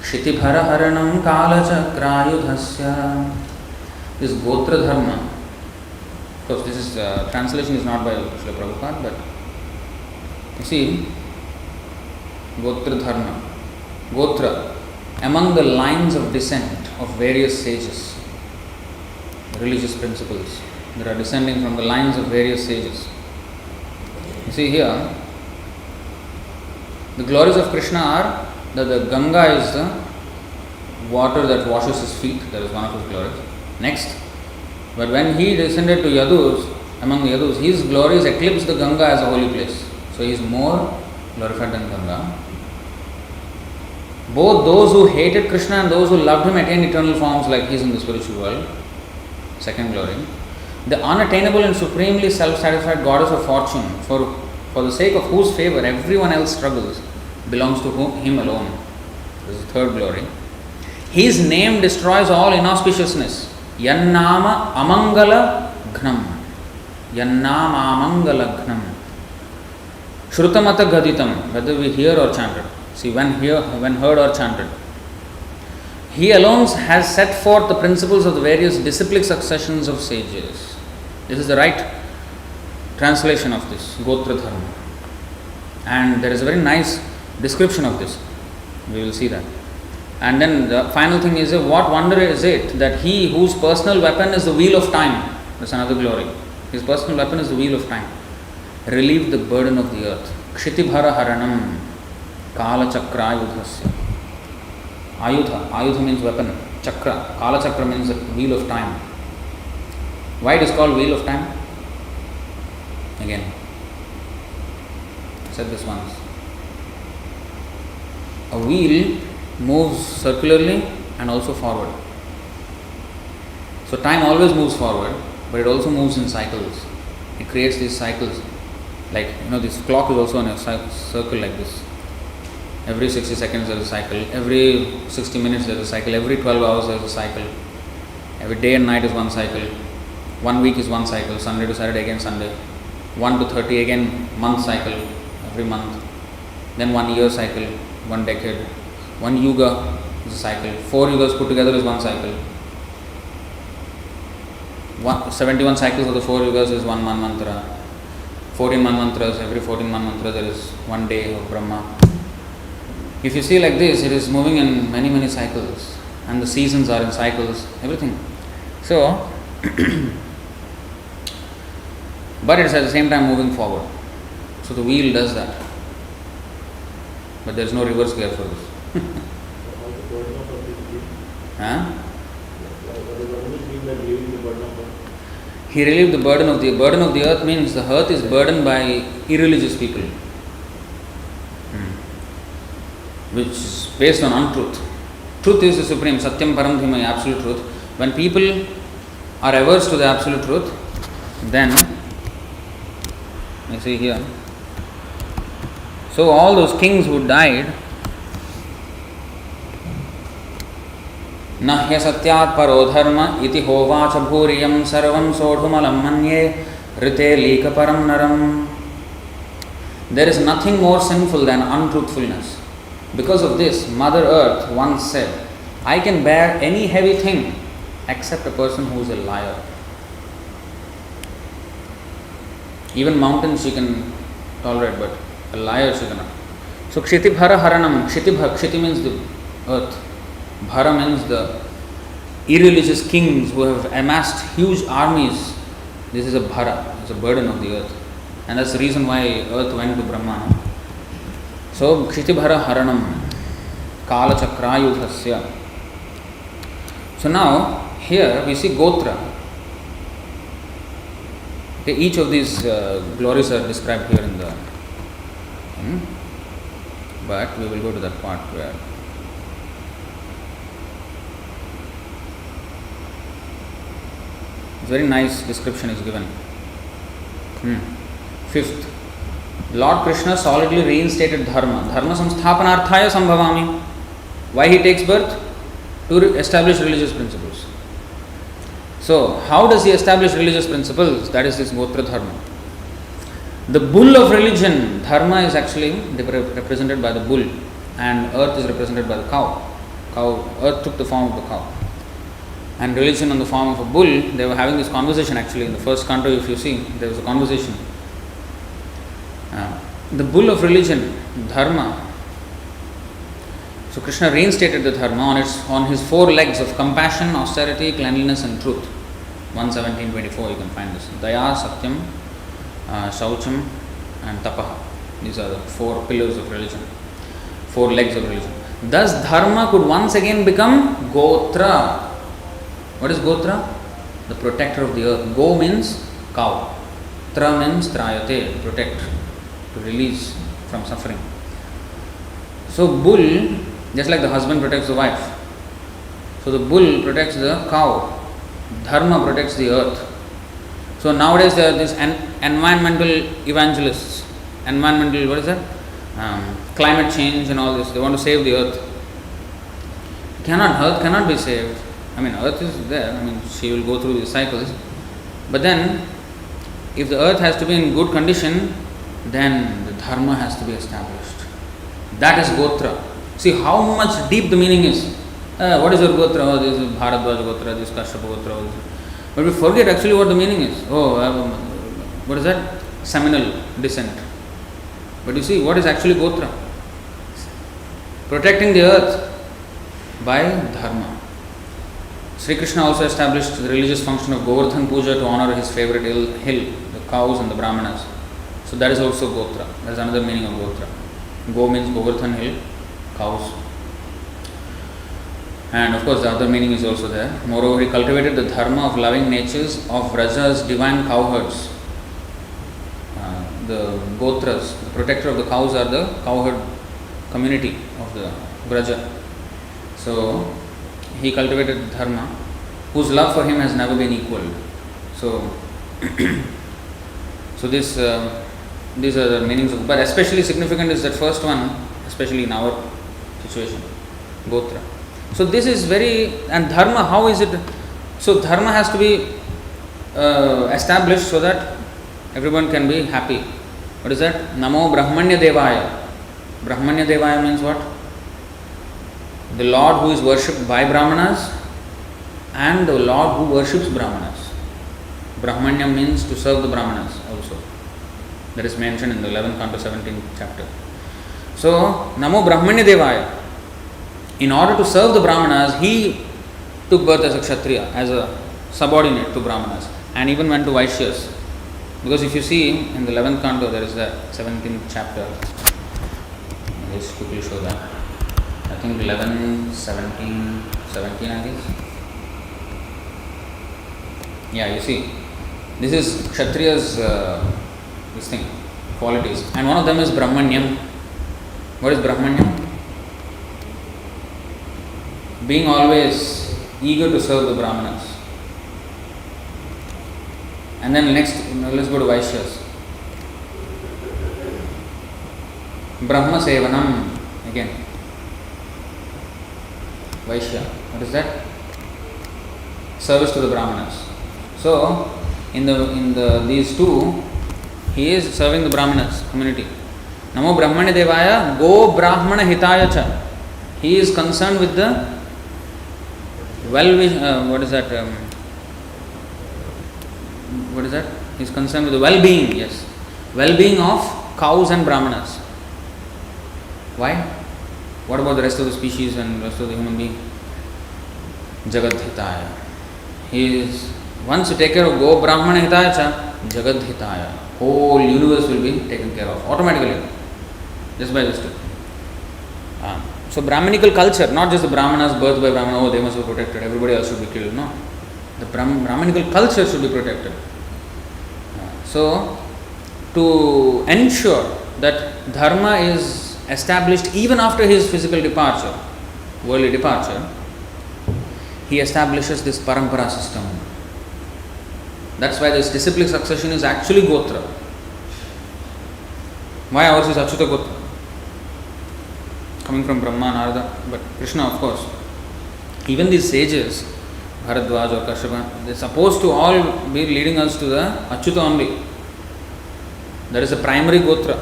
kshitibhara haranam kalachakrayudhasya. This Gotra Dharma, of course this is translation is not by Srila Prabhupada, but you see, Gotra Dharma, Gotra, among the lines of descent of various sages, religious principles, that are descending from the lines of various sages. You see here, the glories of Krishna are that the Ganga is the water that washes his feet, that is one of his glories. Next, but when he descended to Yadus, among the Yadus, his glories eclipsed the Ganga as a holy place. So he is more glorified than Ganga. Both those who hated Krishna and those who loved him attained eternal forms like he is in the spiritual world. Second glory. The unattainable and supremely self-satisfied goddess of fortune, for the sake of whose favor everyone else struggles, belongs to him alone. This is the third glory. His name destroys all inauspiciousness. Yannama amangala gnam. Yannama amangala gnam. Shrutamata gaditam, whether we hear or chanted. See, when heard or chanted. He alone has set forth the principles of the various disciplic successions of sages. This is the right translation of this, Gotra Dharma. And there is a very nice description of this. We will see that. And then the final thing is, what wonder is it that he whose personal weapon is the wheel of time, that's another glory. His personal weapon is the wheel of time. Relieved the burden of the earth. Kshitibhara haranam kala chakra ayudhasya. Ayudha means weapon. Chakra. Kala chakra means the wheel of time. Why it is called wheel of time? Again, I said this once. A wheel moves circularly and also forward. So time always moves forward, but it also moves in cycles. It creates these cycles. Like, this clock is also in a circle like this. Every 60 seconds there is a cycle. Every 60 minutes there is a cycle. Every 12 hours there is a cycle. Every day and night is one cycle. 1 week is one cycle. Sunday to Saturday again Sunday. 1 to 30 again month cycle. Every month. Then 1 year cycle. 1 decade. 1 yuga is a cycle. 4 yugas put together is one cycle. 71 cycles of the 4 yugas is one mantra. 14 manmantras. Every 14 manmantras there is 1 day of Brahma. If you see like this, it is moving in many, many cycles, and the seasons are in cycles, everything. So, but it is at the same time moving forward. So the wheel does that. But there is no reverse gear for this. Huh? He relieved the burden of the earth means the earth is burdened by irreligious people. Which is based on untruth. Truth is the supreme, Satyam Param Dhimai, absolute truth. When people are averse to the absolute truth, then, you see here, so all those kings who died, Nahya Satyat Paro Dharma iti hovacha bhuriyam sarvam sodhumalam manye rite lika param naram. There is nothing more sinful than untruthfulness. Because of this, Mother Earth once said, I can bear any heavy thing except a person who is a liar. Even mountains she can tolerate, but a liar she cannot. So Kshitibhara Haranam, Kshiti means the earth. Bhara means the irreligious kings who have amassed huge armies. This is a bhara, it's a burden of the earth. And that's the reason why earth went to Brahma. So, Kshitibhara Haranam, Kala Chakrayudhasya. So now, here we see Gotra. Okay, each of these glories are described here in the... But we will go to that part where... Very nice description is given. Fifth. Lord Krishna solidly reinstated Dharma. Dharma samsthapanarthaya sambhavami. Why he takes birth? To establish religious principles. So, how does he establish religious principles? That is this Gotra Dharma. The bull of religion, Dharma is actually represented by the bull, and earth is represented by the cow. Earth took the form of the cow. And religion in the form of a bull. They were having this conversation actually in the first canto. If you see, there was a conversation. The bull of religion, Dharma. So Krishna reinstated the Dharma on his 4 legs of compassion, austerity, cleanliness and truth. 117.24 you can find this. Daya, Satyam, Shaucham and Tapaha. These are the 4 pillars of religion. 4 legs of religion. Thus Dharma could once again become Gotra. What is Gotra? The protector of the earth. Go means cow. Tra means trayate, to protect, to release from suffering. So bull, just like the husband protects the wife, so the bull protects the cow. Dharma protects the earth. So nowadays there are these environmental evangelists. Climate change and all this. They want to save the earth. Earth cannot be saved. I mean, Earth is there. I mean, she will go through these cycles. But then, if the Earth has to be in good condition, then the dharma has to be established. That is Gotra. See how much deep the meaning is. What is your Gotra? Oh, this is Bharadwaj Gotra, this is Kashyapa Gotra. But we forget actually what the meaning is. What is that? Seminal descent. But you see, what is actually Gotra? Protecting the earth by dharma. Sri Krishna also established the religious function of Govardhan Puja to honor his favorite hill, the cows and the brahmanas. So that is also Gotra. That is another meaning of Gotra. Go means Govardhan hill, cows. And of course the other meaning is also there. Moreover, he cultivated the dharma of loving natures of Vraja's divine cowherds. The Gotras, the protector of the cows, are the cowherd community of the Vraja. So he cultivated dharma, whose love for him has never been equalled. So, these are the meanings of. But especially significant is that first one, especially in our situation, Gotra. So this is and dharma. How is it? So dharma has to be established so that everyone can be happy. What is that? Namo Brahmanya Devaya. Brahmanya Devaya means what? The Lord who is worshipped by Brahmanas and the Lord who worships Brahmanas. Brahmanya means to serve the Brahmanas also. That is mentioned in the 11th canto 17th chapter. So, Namo Brahmanya Devaya. In order to serve the Brahmanas, he took birth as a Kshatriya, as a subordinate to Brahmanas, and even went to Vaishyas. Because if you see in the 11th canto, there is the 17th chapter. Let's quickly show that. I think 11, 17, I guess. Yeah, you see, this is Kshatriya's qualities, and one of them is Brahmanyam. What is Brahmanyam? Being always eager to serve the Brahmanas. And then next, let's go to Vaishyas. Brahma Sevanam, again. Vaishya, what is that? Service to the Brahmanas. So, in these two, he is serving the Brahmanas community. Namo Brahmanya Devaya, Go Brahmana Hitaya Cha. He is concerned with the what is that? He is concerned with the well-being, yes. Well-being of cows and Brahmanas. Why? What about the rest of the species and rest of the human being? Jagat Hitaya. He is, once you take care of Go Brahmana Hitaya Cha, Jagat Hitaya. Whole universe will be taken care of automatically. Just by this two. So Brahminical culture, not just the Brahmanas birthed by Brahmana, they must be protected, everybody else should be killed. No. The Brahminical culture should be protected. So, to ensure that dharma is established even after his physical departure, worldly departure, he establishes this parampara system. That's why this disciplic succession is actually Gotra. Why ours is Achyuta Gotra? Coming from Brahma, Narada, but Krishna, of course. Even these sages, Bharadwaj or Kashyapa, they are supposed to all be leading us to the Achyuta only. There is a primary Gotra.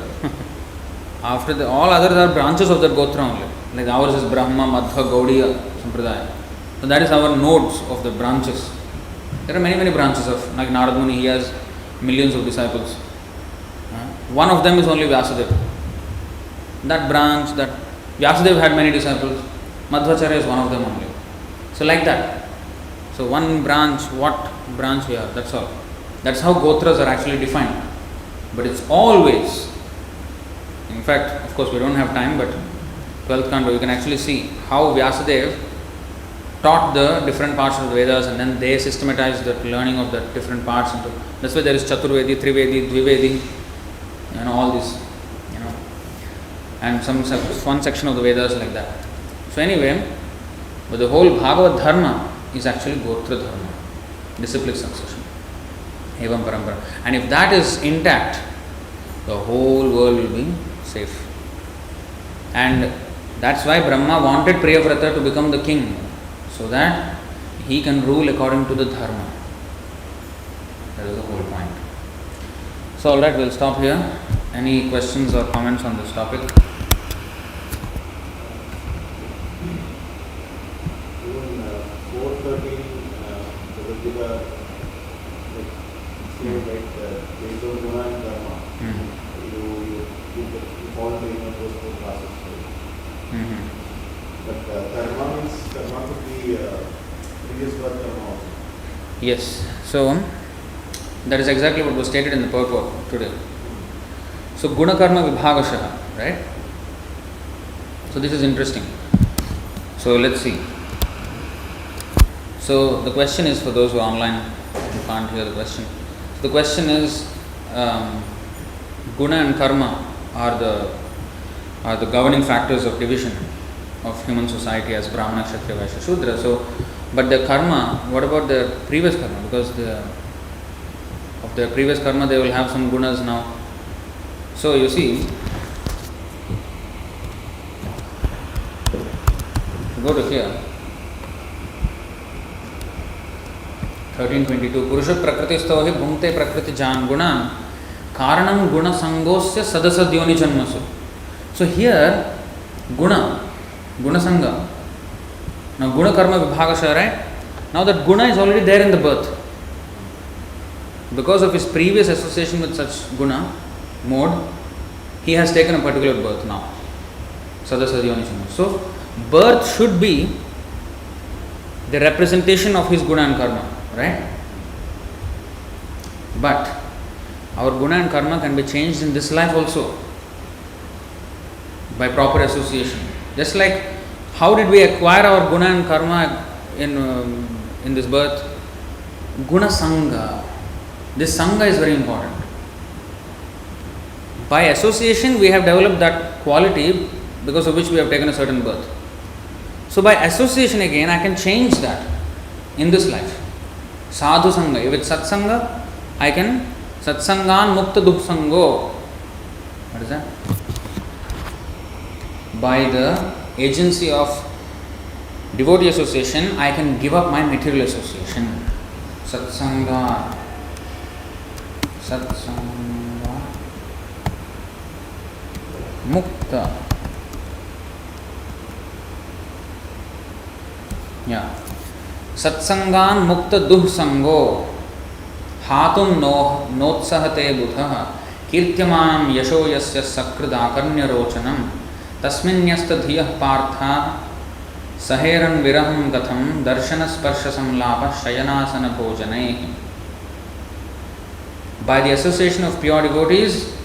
After all others are branches of that Gotra only. Like ours is Brahma, Madhva, Gaudiya, Sampradaya. So that is our nodes of the branches. There are many branches of, like Narad Muni, he has millions of disciples. One of them is only Vyasadeva. That branch, that Vyasadeva had many disciples. Madhvacharya is one of them only. So like that. So one branch, what branch we are, that's all. That's how Gotras are actually defined. But it's always, in fact, of course we don't have time, but 12th canto you can actually see how Vyasadeva taught the different parts of the Vedas, and then they systematized the learning of the different parts into. That's why there is Chaturvedi, Trivedi, Dvivedi, all this, and one section of the Vedas like that. So anyway, but the whole Bhagavad Dharma is actually Gotra Dharma, disciplic succession, Evam Parampara. And if that is intact, the whole world will be safe. And That's why Brahma wanted Priyavrata to become the king, so that he can rule according to the dharma. That is the whole point. So alright, we'll stop here. Any questions or comments on this topic? Even 413, based on Guna and Dharma, you fall into those four classes. But Dharma could be previous birth Dharma also. Yes. So that is exactly what was stated in the purport today. So Guna Karma Vibhagashaha, right? So this is interesting. So let's see. So the question is, for those who are online, you can't hear the question. So the question is, Guna and Karma are the governing factors of division of human society as Brahmana, Kshatriya, Vaishya, Shudra. So, but the karma, what about the previous karma? Because of the previous karma, they will have some gunas now. So you see, go to here, 1322. Purusha prakritisto hi bhumte prakriti jan guna karanam guna sangosya sadasadyoni janmasu. So here, guna sanga. Now guna karma vibhagasha, right? Now that guna is already there in the birth. Because of his previous association with such guna mode, he has taken a particular birth now. Sadasadyoni janmasu. So birth should be the representation of his guna and karma, right? But our guna and karma can be changed in this life also by proper association. Just like how did we acquire our guna and karma in this birth? Guna sangha. This sangha is very important. By association we have developed that quality because of which we have taken a certain birth. So by association again I can change that in this life. Sadhu sangha. With satsanga I can satsangan mukta duksango. What is that? By the agency of devotee association I can give up my material association. Satsanga mukta. Yeah. Satsangan mukta duh sango hatum notsahate buddha kirtyamanam yasho yasya sakridakanya rochanam tasminyasta dhiyah partha saheran viraham gatham darshana sparsha samlapa shayanasana bhojanai. By the association of pure devotees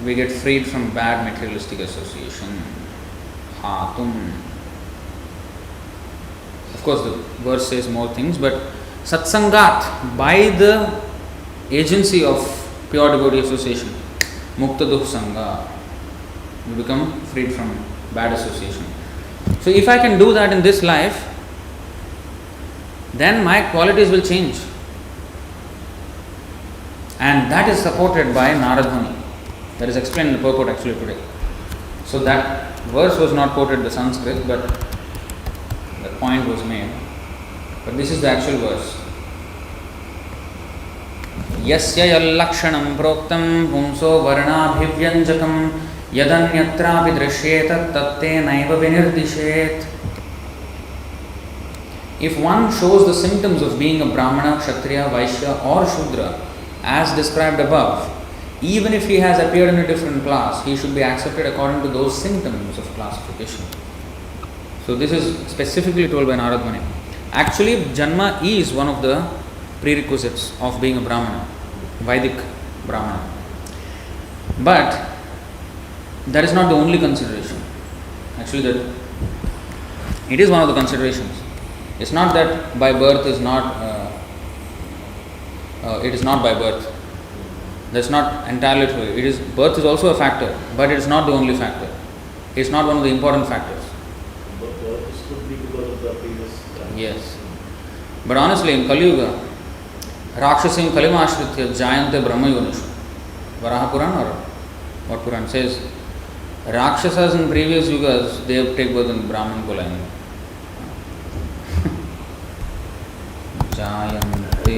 we get freed from bad materialistic association. Hatum. Of course the verse says more things, but satsangat, by the agency of pure devotee association, mukta duh sangha, you become freed from bad association. So if I can do that in this life, then my qualities will change. And that is supported by Naradhani. That is explained in the purport actually today. So that verse was not quoted the Sanskrit, but the point was made. But this is the actual verse. Yasya yallakshanam proktam pumso varnabhivyanjakam yadanyatrapi drishyeta tatte naiva vinirdishet. If one shows the symptoms of being a Brahmana, Kshatriya, Vaishya or Shudra as described above, even if he has appeared in a different class, he should be accepted according to those symptoms of classification. So this is specifically told by Naradhani. Actually, Janma is one of the prerequisites of being a Brahmana, Vedic Brahmana. But that is not the only consideration. Actually, that it is one of the considerations. It's not that by birth is not. It is not by birth. That's not entirely true. It is birth is also a factor, but it is not the only factor. It is not one of the important factors. But this could be because of the previous. Yes, but honestly, in Kali Yuga, Rakshasim Kalima Ashritya Jayante Brahma Yonishu. Varaha Puran or what Puran says, Rakshasas in previous yugas, they have taken birth in Brahman Kula. Jayante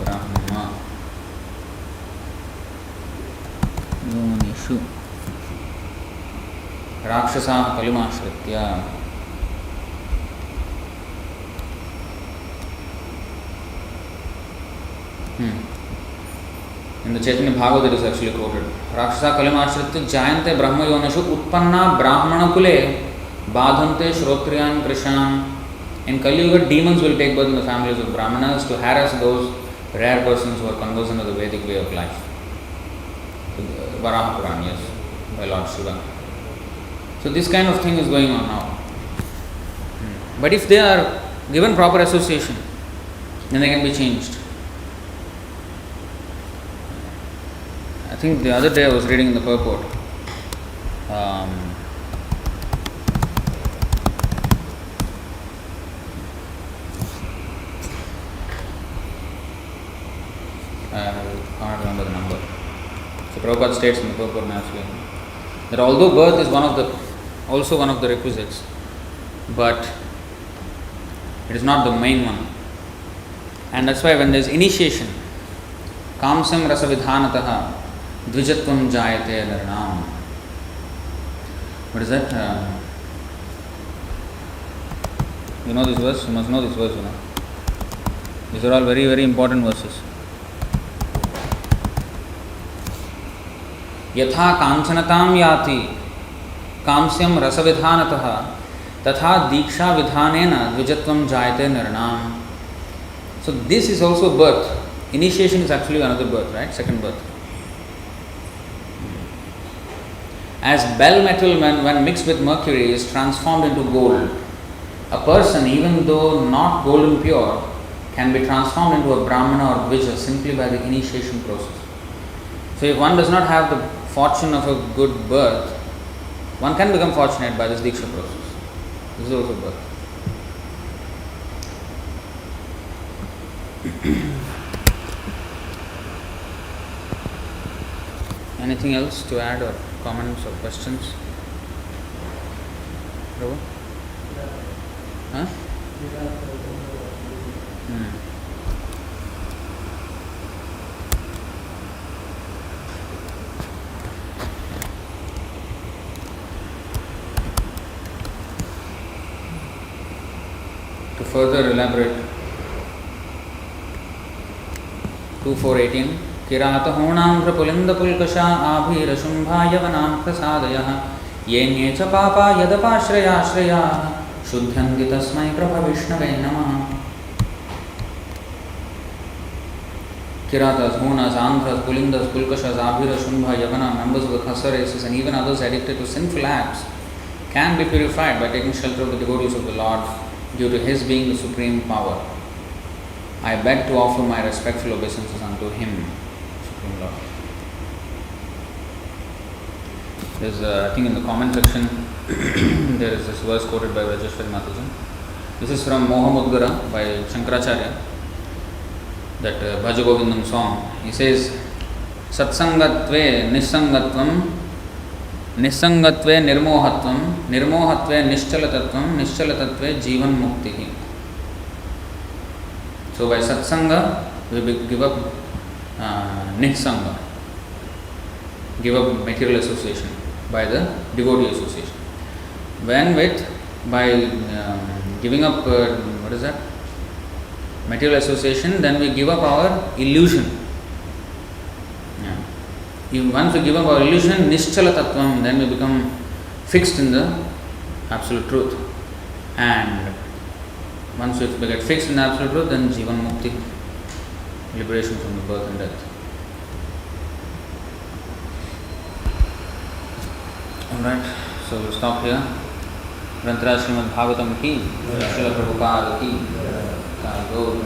Brahma Yonishu Rakshasa Kalimashritya. In the Chaitanya Bhagavad it is actually quoted. Rakshasa Kalimashritya Jayante Brahma Yonishu Utpanna Brahmana Kule Badhante Shrotriyan Krishan. In Kali Yuga, demons will take birth in the families of Brahmanas to harass those rare persons who are conversant of the Vedic way of life. Varaha Puran, yes, by Lord Shiva. So this kind of thing is going on now. But if they are given proper association, then they can be changed. I think the other day I was reading in the purport. I can't remember the number. So Prabhupada states in the purport naturally that although birth is also one of the requisites, but it is not the main one. And that's why when there is initiation, kamsam rasa vidhanataha dvijatvam jayate dharanam. What is that? You know this verse? You must know this verse, you know. These are all very, very important verses. यथा कांचनतां याति कांस्यं रसविधानतः तथा दीक्षा विधानेन द्विजत्वं जायते नृणाम. So this is also birth. Initiation is actually another birth, right? Second birth. As bell metal when mixed with mercury is transformed into gold, a person, even though not golden pure, can be transformed into a brahmana or dvija simply by the initiation process. So if one does not have the fortune of a good birth, one can become fortunate by this diksha process. This is also birth. Anything else to add or comments or questions? Prabhu? Huh? To further elaborate, 2.4.18 किरातहोणां प्रपुलिन्दपुल्कषा आभीरशुम्भा यवनां प्रसादयः येऽन्ये च पापा यदपाश्रयाश्रयाः शुद्ध्यन्ति तस्मै प्रभविष्णवे नमः. Kiratas, Honas, Andhras, Pulindas, Pulkashas, Abhira, Shumbha, Yavana, members of the Khasa races and even others addicted to sinful acts can be purified by taking shelter of the devotees of the Lord due to His being the supreme power. I beg to offer my respectful obeisances unto Him, Supreme Lord. There's, I think in the comment section, there is this verse quoted by Rajeshwari Mataji. This is from Mohamudgara by Shankaracharya, that Bhaja Govindam song. He says, Satsangatve Nisangatvam Nisangatve Nirmohatvam Nirmohatve Nishchalatatvam Nishchalatatve Jivan Muktihi. So by Satsanga, we give up Nitsanga, give up material association by the devotee association. When with, by giving up, what is that? Material association, then we give up our illusion. Once we give up our illusion, Nischala Tattvam, then we become fixed in the absolute truth. And once we get fixed in the absolute truth, then Jivan Mukti, liberation from the birth and death. Alright, so we'll stop here. Grantaraj Srimad Bhagavatam ki, Srila Prabhupada ki, Gaur